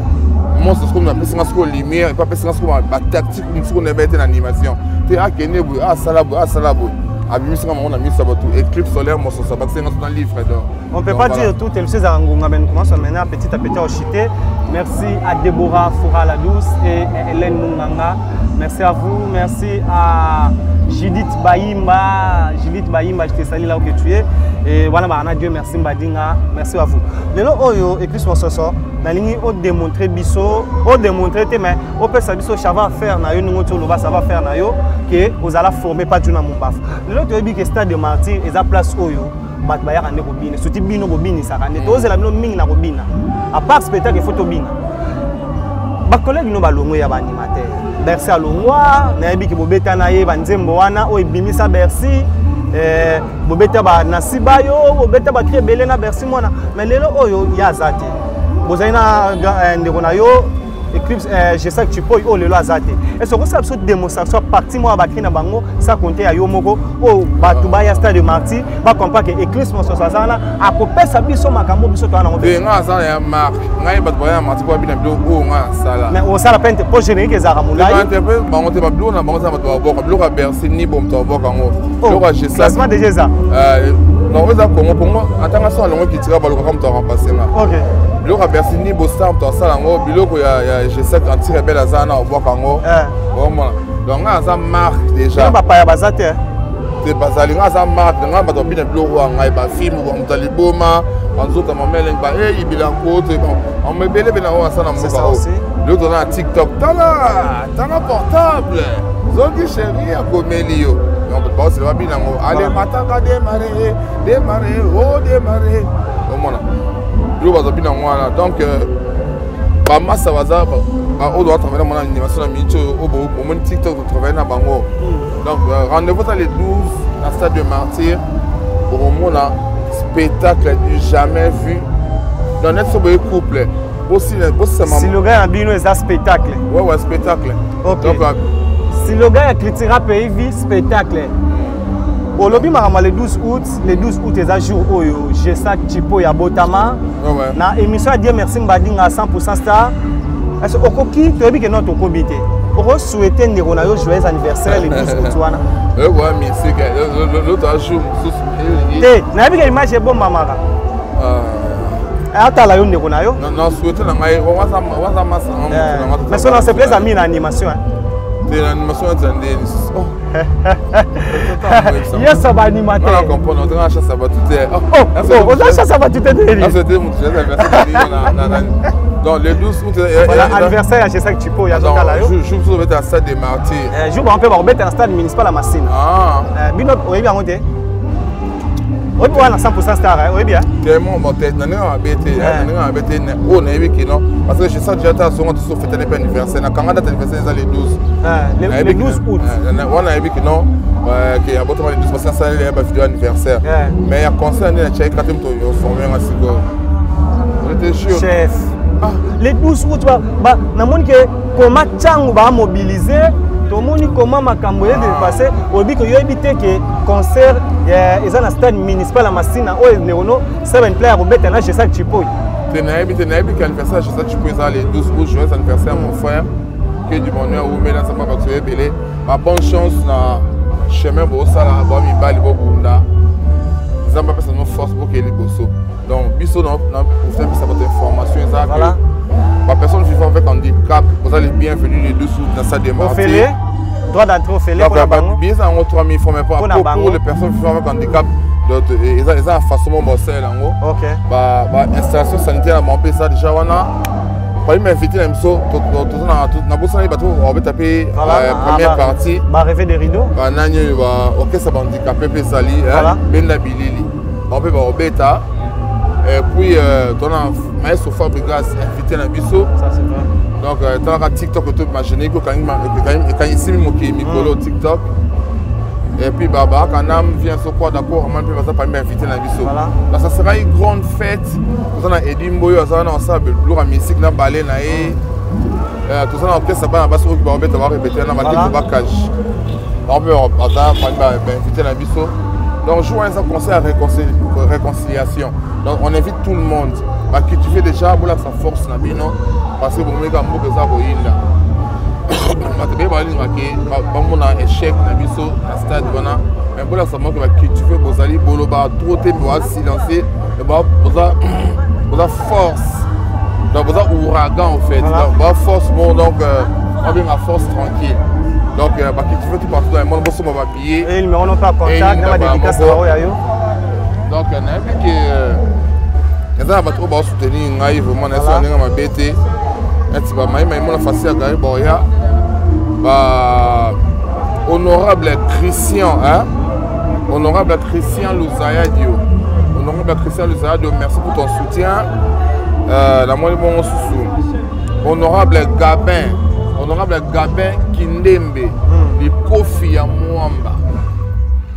monstre comme na pesa ngasko lumière et pas pesa ngasko ba tactique nous on avait été en animation te akene bu salabo abimisanga mon ami sabato éclipse solaire mon ça c'est dans livre donc on peut pas dire tout les choses à Ngonga mais commence maintenant petit à petit à chuter. Merci à Déborah Foura la douce et Hélène Munganga. Merci à vous, merci à Judith Baïmba, je te salue là où tu es. Et voilà, Dieu merci Mbadinga, merci à vous. Le nom Oyo, et puis mon soso, la ligne au démontrer biso, au démontrer mais au peut savoir ça va faire na yo nous ça va faire na yo que vous allez former pas du na mon baf. Le lot de que stade de martyr et ça place Oyo. Bat baya rande robine soti bino robine ça rande tozela bino mingi na robina à part spectacle photo bina ba collègue no balongo ya ba animateur Bercy alongwa na yebi ki bobeta na ye banzembo wana o ebimisa Bercy bobeta ba nasiba yo bobeta ba créer belé na Bercy mona mais lelo oyo ya zate bozana ndeko na yo Eclipse je sais que tu peux oh le azate et ce que ça absolument démonstration partie moi bakri na bango ça compter ya yo moko oh batuba ya stade de martyr ba comprendre que Eclipse mon sosazana a popé sa biso makambo biso to na ngo be nga za ya mark ngai batuba ya martyr ko bina bilo o nga sala mais o sala pente pour générique ezara mulai ba interprète bango te ba bilo na bango za batuba boko bilo ka Bercy ni bom to boko ngo bilo ka je sais classement déjà ça non mais ça Congo atanga so alongo ki tira baloko comme to remplacer là OK bilo ka Bercy ni bo stamp to sala ngo bilo ko ya je sais anti-rebelle azana au Bokango. Donc on a ça marque déjà. On va pas bazate. C'est bazali on a ça marque on a pas bien bleu on a pas film on taliboma on zota mamela ba eh ibilanko on me belé bena on ça na mo. L'autre on a TikTok tala portable. Zoki chérie a gomelio. Donc pas c'est pas bien ngo allez mataka démarrer au mona. Bleu ba bien ngwana donc ba massa baza on doit travailler mon animation na mincho au moment TikTok travailler na bango donc rendez-vous dans les 12 dans stade de martyr pour mon spectacle du jamais vu dans notre couple aussi si le gars a bien un spectacle ouais spectacle donc si le gars a critiqué pays vie spectacle au lobby marama le 12 août est un jour où je sais que tu peux y abotama na émission Dieu merci Mbadinga à 100% star est-ce que okoki tu as dit que notre comité on souhaiter ndeko na yo joyeux anniversaire le 12 août wana ouais mais c'est que l'autre jour na bi que image est bon mamara ata la yo ndeko na yo non souhaiter na ngai waza masa mais ça c'est plaisir ami na animation c'est l'animation attendez yes ça va animateur on comprend on a chasse ça va tout on a chasse ça va tout c'était mon anniversaire donc le 12 août voilà anniversaire je sais que tu peux y a donc là je vais être à stade des martyrs jour on peut remettre un stade municipal à Massine bino oui bien monté on doit à 100% star oui bien tellement bon tête nana abete on a vu que non parce que je sais déjà ta son tu fêter un anniversaire na kanga date anniversaire ça le 12 août on a vu que non que a boto le 12 parce que ça il y a pas vidéo anniversaire mais il y a concert na check quand tu formé en sigo j'étais sûr chef les 12 août ba na moni que comment changu ba mobiliser tout le monde comment makambo est dépassé au but que yo éviter que concert ils ont un stade municipal à Massina ou Neono 7 player au bet là je sais que tu peux tenais anniversaire je sais que tu peux ça les 12 août joyeux anniversaire mon frère que du bonheur ou mais là ça pas parce que belé ma bonne chance na chemin bo sala ba mi bali bo bunda ça pas parce que nos force pour que les bosso donc biso non pour faire ça votre information ça voilà la personne vivant avec handicap vous allez bienvenue les 12 août dans sa démarche droit d'entrée au Félix pour la banque bien ça en 3000 francs mais pas pour les personnes vivant avec handicap ils ont un façon morcelle en haut OK bah installation sanitaire on peut ça déjà wana pas m'inviter même ça tout na bossa ni bateau on va taper première partie bah rêver des rideaux bah nani bah OK ça handicapé peut sali ben la bilili on peut ba beta et puis donna maestro Fabregas invité na biso ça c'est vrai donc dans la TikTok tout imaginer que quand ici Mikolo TikTok et puis baba kanam vient sur quoi d'accord on peut pas m'inviter na biso là ça sera une grande fête tout ça na Edimboyo ça na ensemble blue musique na balé na tout ça na orchestre ça ba basso qui va répéter na matin ba cage on peut inviter na biso donc jouer un concert à réconciliation donc on invite tout le monde qui tu fais déjà pour sa force na bino parce que bon mec a beaucoup ça pour inda matebe ba linga ke ba mona échec na biso na stade wana mais pour ça moi que qui tu fais bozali boloba trop te bois silencer et ba boza force donc boza ouragan en fait donc ba force bon donc on bien ma force tranquille donc ba qui tu fais tout partout dans le monde bosso ba billet et numéro non pas contact na dédicace à yo donc na bi que ça va trop soutenir ngai vraiment na ça nga mabete et ba mai mon facile à boya ba honorable Christian hein honorable Christian Luzaya Dio honorable Christian Luzaya Dio merci pour ton soutien la moi bon sous honorable Gabin Kindembe li Kofi ya Mwamba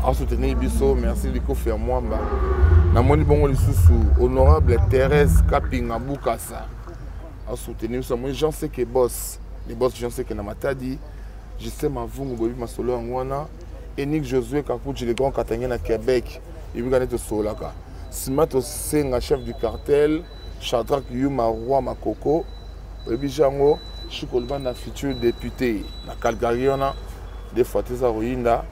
a soutenir biso merci li Kofi ya Mwamba na moni bongo lisusu honorable Thérèse Kapinga Bukasa a soutenir ça moi j'en sais que boss les boss j'en sais que na matadi je sais ma vungu bobi masolo ngwana Enick Josué Kakuchi le grand Katangien na Québec il veut gagner to solaka Simato Senga chef du cartel Shadrach Yuma Roi Makoko bobi jango Chikolba na futur député na Calgary ona des fois ça roinda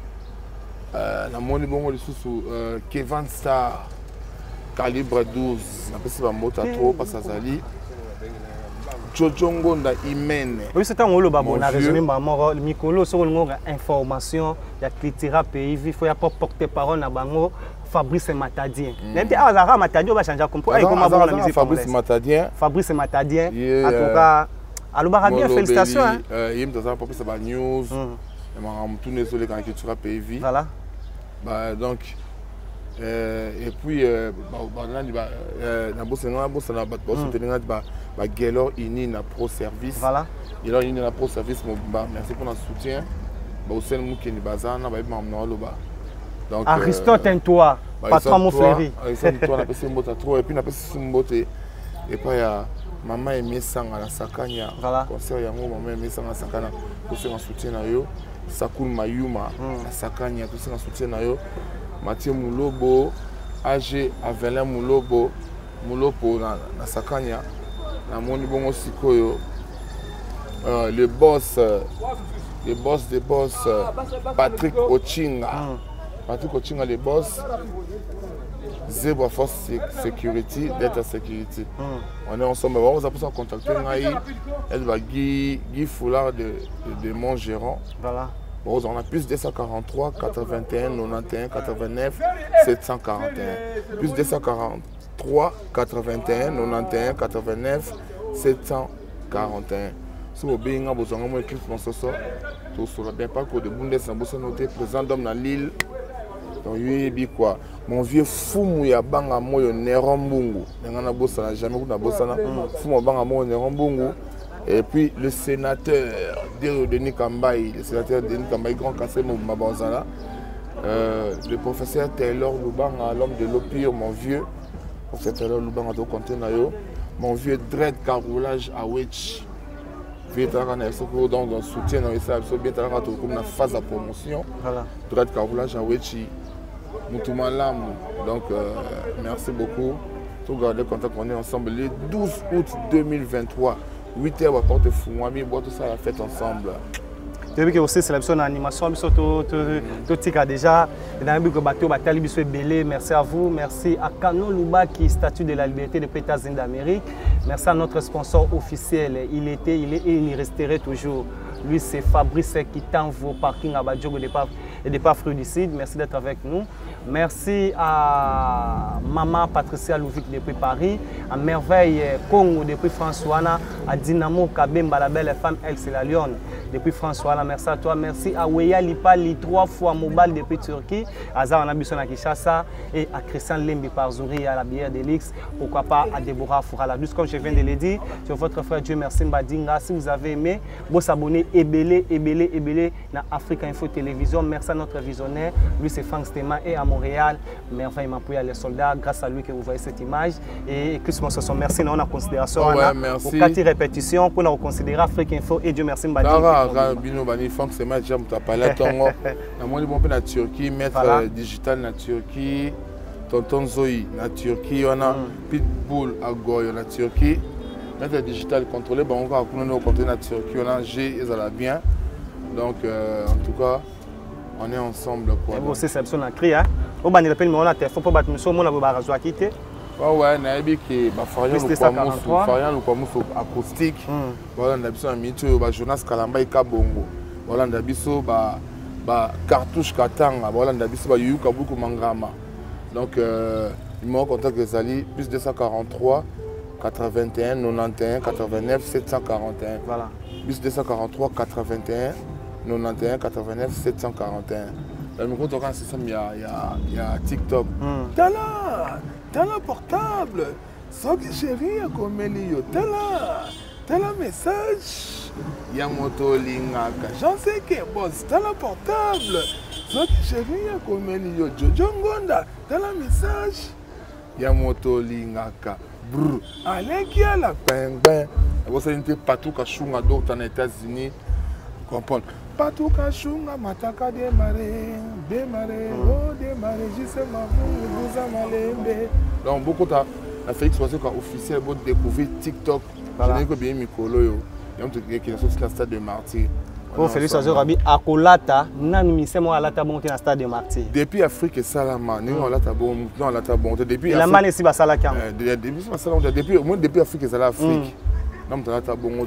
na moni bongo lisusu Kevin Star calibre 12 na pesi ba mota trop parce que zali Jojongo nda imene oui c'est un rôle babona résumé maman mikolo so ngonga information ya Cultura pays il faut ya porter parole na bango Fabrice Matadien n'était azara Matadien ba changer comprendre ay comment avoir la musique Fabrice Matadien en tout cas alors bien félicitations hein yim dans ça pour ça ba news et ma tourner sur les Cultura pays voilà bah donc et puis na bosenga na bat soutenir ba Gelor ini na pro service voilà Gelor ini na pro service mobimba merci pour notre soutien ba Osen Mukeni bazana ba mamna loba donc Aristote toi patron mon frère Aristote toi na pesi mbota trop et puis na pesi mbote et pas ya maman aimé sanga la sakanya concert yango maman aimé sanga sakana pour se soutien na yo Sakul Mayuma la sakanya pour se soutien na yo Mathieu Moulobo AG Avelin Moulobo na sakanya na moni bongo sikoyo le boss Patrick Ochinga le boss Zebra Force Security Data Security on est ensemble on va pour contacter ngai elle va Guy Foulard de mon gérant voilà bon on a plus 243 81 91 89 741 plus 243 81 91 89 741 si vous avez besoin de équipe française tout sera bien pas que de Bundesliga noté présent d'homme dans l'île donc oui quoi mon vieux fou ya banga moyo Nerombungu ngana bossa jamais na bossa na fou banga moyo Nerombungu et puis le sénateur Denis Kambaï grand cassé Mabazala le professeur Taylor Lubanga l'homme de l'opire mon vieux professeur Taylor Lubanga to compter na yo mon vieux Dread Carroulage à Witch vieux tarana soko donc dans soutien dans ça bien tarana to comme na phase de promotion voilà Dread Carroulage à Witch Moutoumalamu donc merci beaucoup tout garder contact on est ensemble le 12 août 2023 8h à porte Fouami boire tout ça la fête ensemble. Tu veux que aussi sélection d'animation biso to tika déjà dans le bateau batali biso belé merci à vous merci à Canon Luba qui statue de la liberté des États-Unis d'Amérique merci à notre sponsor officiel il est et il resterait toujours lui c'est Fabrice qui t'envoie parking à Badjogo et des pas fruits merci d'être avec nous. Merci à maman Patricia Louvik depuis Paris, à Merveille Congo depuis François, à Dynamo Kabemba, la belle femme Elle c'est la Lyon depuis François, merci à toi, merci à Weya Lipali 3 fois Mobile depuis Turquie, à Zana Bissona Kishasa et à Christian Lembi Parzouri à la bière d'Elix, pourquoi pas à Deborah Fourala-Douce, comme je viens de le dire, sur votre frère Dieu merci Mbadinga, si vous avez aimé, vous abonnez Ebele dans Africa Info Télévision, merci à notre visionnaire, lui c'est Frank Stema et à Montréal, mais enfin il m'a appuyé à les soldats, grâce à lui que vous voyez cette image et que ce sont merci, on a considération, merci. Pour 4 répétitions, pour nous considérer Africa Info et Dieu merci Mbadinga. Bino Bani Frank Stema, j'aime ta palette, on a mon bon peu la Turquie, mettre digital na Turquie, Tonton Zoï na Turquie, on a Pitbull à Goyo na Turquie. Notre digital contrôlé, bon, on va contrôler na Turquie, on a G et ça va bien. Donc, en tout cas, on est ensemble. Vous aussi, c'est un cri, hein? On va dire numéro de téléphone pour battre monsieur, on va vous quitter. Ouais, naïbi qui va faire le quoi acoustique. Voilà, on a besoin de mito, Jonas Kalamba et Kabongo. Voilà, on a besoin de cartouche Katanga. Voilà, on a besoin de Yuka beaucoup Mangrama. Donc, numéro contact des alliés, plus 243 81 91 89 741. Voilà. Plus 243 81 91 89 741. Le micro de c'est ça, il y a TikTok. T'as portable. Sans que chérie a comme Elio. T'as la message. Il y a moto lingaka. J'en sais que boss. T'as la portable. Sans que chérie a comme Elio. Jojo Ngonda. T'as la message. Il y a moto lingaka. Brr. Allez qui a la pingouin. Vous savez partout qu'à Chunga d'autres aux États-Unis. Comprendre. Partout qu'à Chunga mataka démarrer, oh démarrer, justement vous amalembe. Donc beaucoup de la Félix Oiseau officiel pour découvrir TikTok. Je n'ai que bien Mikolo yo. Il y a un truc qui est sur le stade de Martyr. Oh Félix Oiseau Rabi akolata nanu misemo alata bonté na stade de Martyr. Depuis Afrique et Salama, nous alata bon, non alata bon. Depuis la main ici basala kam. Depuis Afrique et Salama Afrique.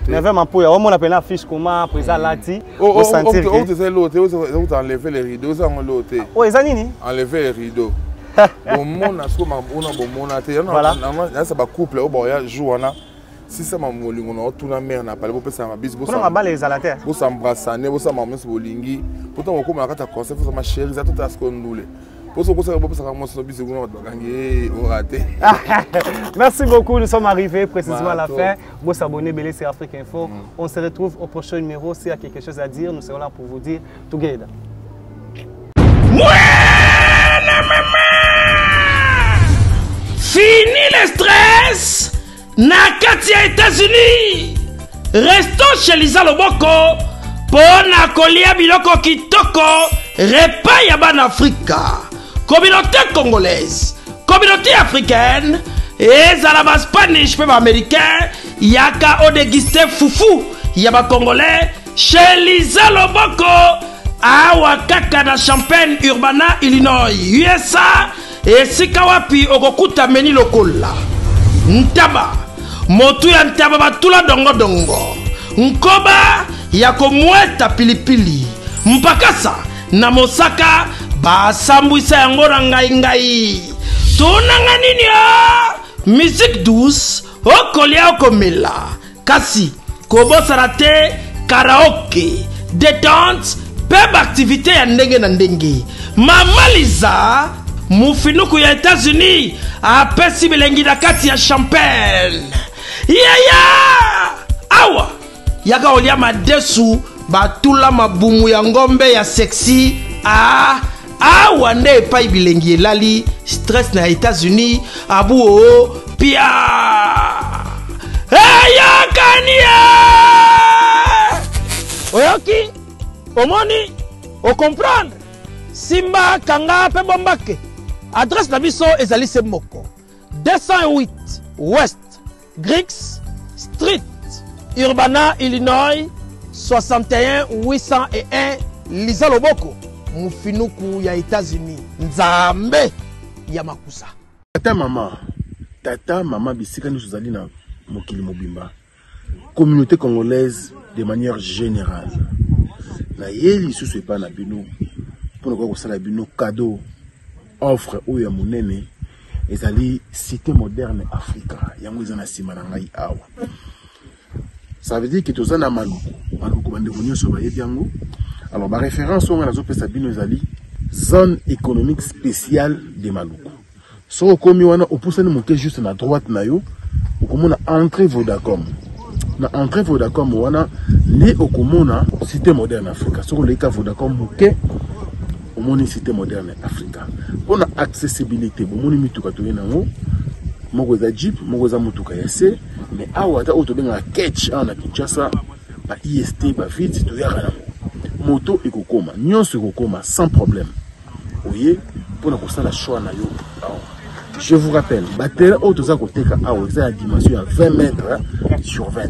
Mais vraiment, pour on appelle la fiche comment présent lati. Au sentir que tu sais l'autre, tu enlever les rideaux, ça on l'autre. Oh, ils anini? Enlever les rideaux. Bon mon a so ma on a bon mon a te. Voilà. Là ça va couple au boya jour on a. Si ça m'a molli on a tout na mer na parler pour ça ma bis. Pour ça ma les alataires. Pour s'embrasser, pour ça ma messe bolingi. Pourtant on comme na kata conseil pour ça ma chérie, ça tout à ce qu'on nous les. Merci beaucoup, nous sommes arrivés précisément à la fin. Vous s'abonnez, Belé, c'est Afrique Info. On se retrouve au prochain numéro. S'il y a quelque chose à dire, nous serons là pour vous dire together. Fini le stress. Nakatia États-Unis. Restons chez Lisa Loboko. Pona kolia biloko kitoko. Repas yaban Africa. Communauté congolaise, communauté africaine, et Zalaba Spanish, même américain, Yaka Odegiste Foufou, Yaba Congolais, chez Lisa Loboko, Awakaka na Champagne, Urbana, Illinois, USA, et Sikawapi, Ogokuta Meni Lokola. Ntaba, Motu ya Ntaba Batula Dongo Dongo, Nkoba, Yako Mweta Pilipili, Mpakasa, Namosaka, basambwisa yango na ngai tunanga nini musique douce okolia okomela kasi kobosana te karaoke détente peb activité ya ndenge na ndenge Mama Liza mufinuku ya États-Unis apesi bilengi na kati ya champagne awa yaka olia madesu batula mabumu ya ngombe ya sexy awa nde epai bilengi elali stress na États-Unis abu o pia eyakania oyoki omoni ocomprendre simba kanga pe bombake adresse na biso ezali se moko 208 West Griggs Street Urbana Illinois 61 801 Lisa Loboko mufinuku ya États-Unis nzambe ya makusa tata mama bisika nous zali na mokili mobimba communauté congolaise de manière générale na yeli susu epa na bino pour ko sala bino cadeau offre oyo ya monene ezali cité moderne Africa yango ezana sima na ngai awa. Ça veut dire que tout ça na maluku bande vonyo so baye biango. Alors ma référence on a zopesa bino ezali zone économique spéciale de Maluku. So komi wana opusani moke juste na droite na yo okomona entrée Vodacom. Na entrée Vodacom wana ne okomona cité moderne Africa. So leka Vodacom moke omoni cité moderne Africa. On a accessibilité bomoni mituka to yenango moko za Jeep moko za mutuka ya se mais awa ta auto benga catch na Kinshasa ba IST ba vite to yaka moto ekokoma nyonso ekokoma sans problème oye pour na kosala choix na yo awa. Je vous rappelle, batterie auto koteka awa eza la dimension à 20 mètres sur 20.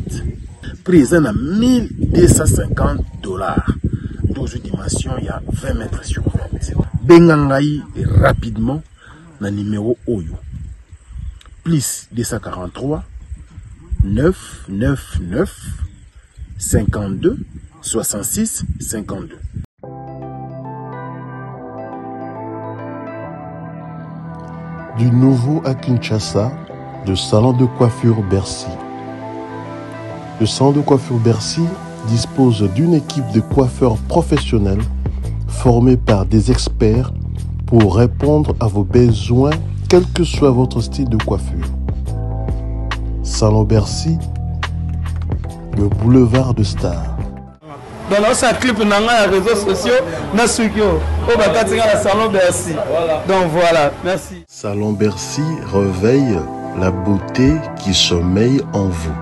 Prix est à $1250. Donc une dimension il y a 20 mètres sur 20. Bengangai rapidement na numéro Oyo. Plus 243 999 52 66 52. Du nouveau à Kinshasa, le salon de coiffure Bercy. Le salon de coiffure Bercy dispose d'une équipe de coiffeurs professionnels formés par des experts pour répondre à vos besoins, quel que soit votre style de coiffure. Salon Bercy, le boulevard de Stars. Dans notre clip, on a les réseaux sociaux, na suikyo, au bakatinga la salon Bercy. Donc voilà, merci. Salon Bercy réveille la beauté qui sommeille en vous.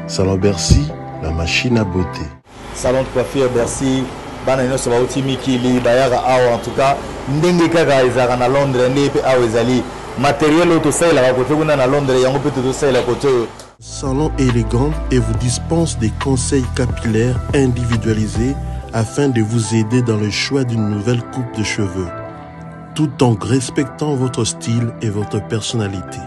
Salon Bercy, la machine à beauté. Salon de coiffure Bercy, banano so bauti mikili bayara awa en tout cas, ndenge kaka ezaka na Londres ndepe awa ezali matériel auto sala ba kote kuna na Londres yango peut to sala kote. Salon élégant et vous dispense des conseils capillaires individualisés afin de vous aider dans le choix d'une nouvelle coupe de cheveux, tout en respectant votre style et votre personnalité.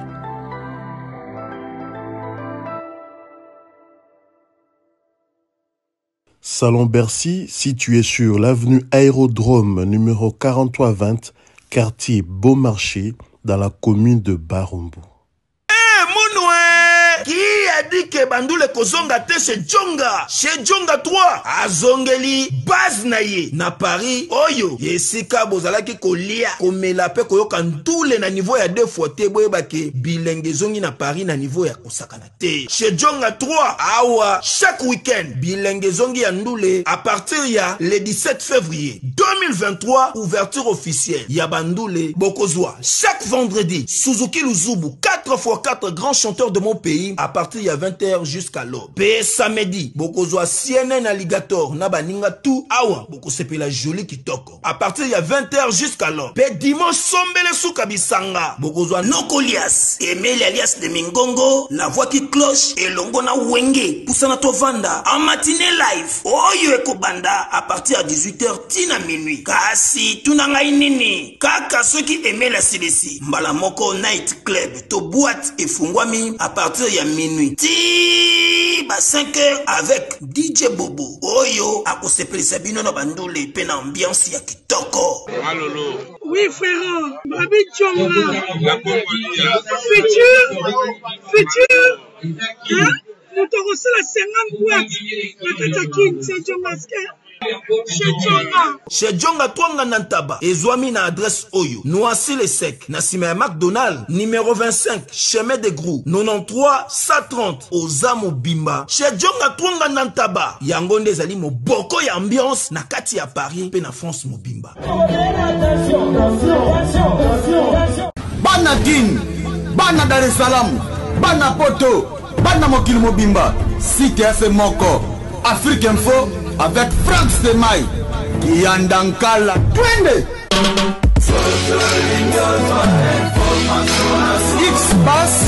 Salon Bercy, situé sur l'avenue Aérodrome numéro 4320, quartier Beaumarchais, dans la commune de Barumbu. Qui a dit que Bandoule Kozonga te chez Djonga 3 azongeli base na ye na Paris oyo yesika bozalaki kolia komela pe koyoka ntule na niveau ya 2 fois te boyeba ke bilenge zongi na Paris na niveau ya kosakana te chez Djonga 3 awa chaque week-end bilenge zongi ya ndule à partir ya le 17 février 2023 ouverture officielle ya Bandoule Bokozwa chaque vendredi Suzuki Luzubu 4x4 grands chanteurs de mon pays à partir de 20h jusqu'à l'aube. Pe samedi, bokozwa CNN Alligator na baninga tout awa boko sepe la jolie kitoko. À partir de 20h jusqu'à l'aube. Pe dimanche sombele souka bisanga. Bokozwa Nokolias, Emile alias de Mingongo, la voix qui cloche et longo na wenge. Poussana tovanda en matinée live. Oyo eko banda à partir de 18h tina minuit. Kasi tunanga inini. Kaka ceux qui aimaient la CDC. Mbalamoko Night Club to boîte et fungwami à partir de minuit. Ti ba 5h avec DJ Bobo. Oyo akosepeli sabino na bandule pe na ambiance ya kitoko. Malolo. Oui frère, Babi Djonga. Futur. Hein? Nous te reçons la 50 boîtes. La Katakin, c'est Djonga. Chez Djonga Twanga Nantaba, Ezwami na adresse Oyo, Noisy le Sec, Nassima McDonald, numéro 25, chemin de Grou, 93 130, Ozamo Bimba. Chez Djonga Twanga Nantaba, Yangonde Zali mo boko ya ambiance, na kati ya Paris, pe na France mo Bimba. Bana King, Bana Dar es Salaam, Bana Poto, Bana Mokil Mobimba, Cité FM Moko, Afrique Info, avec Frank Stemai, Yandankala, Twende! X-Bass,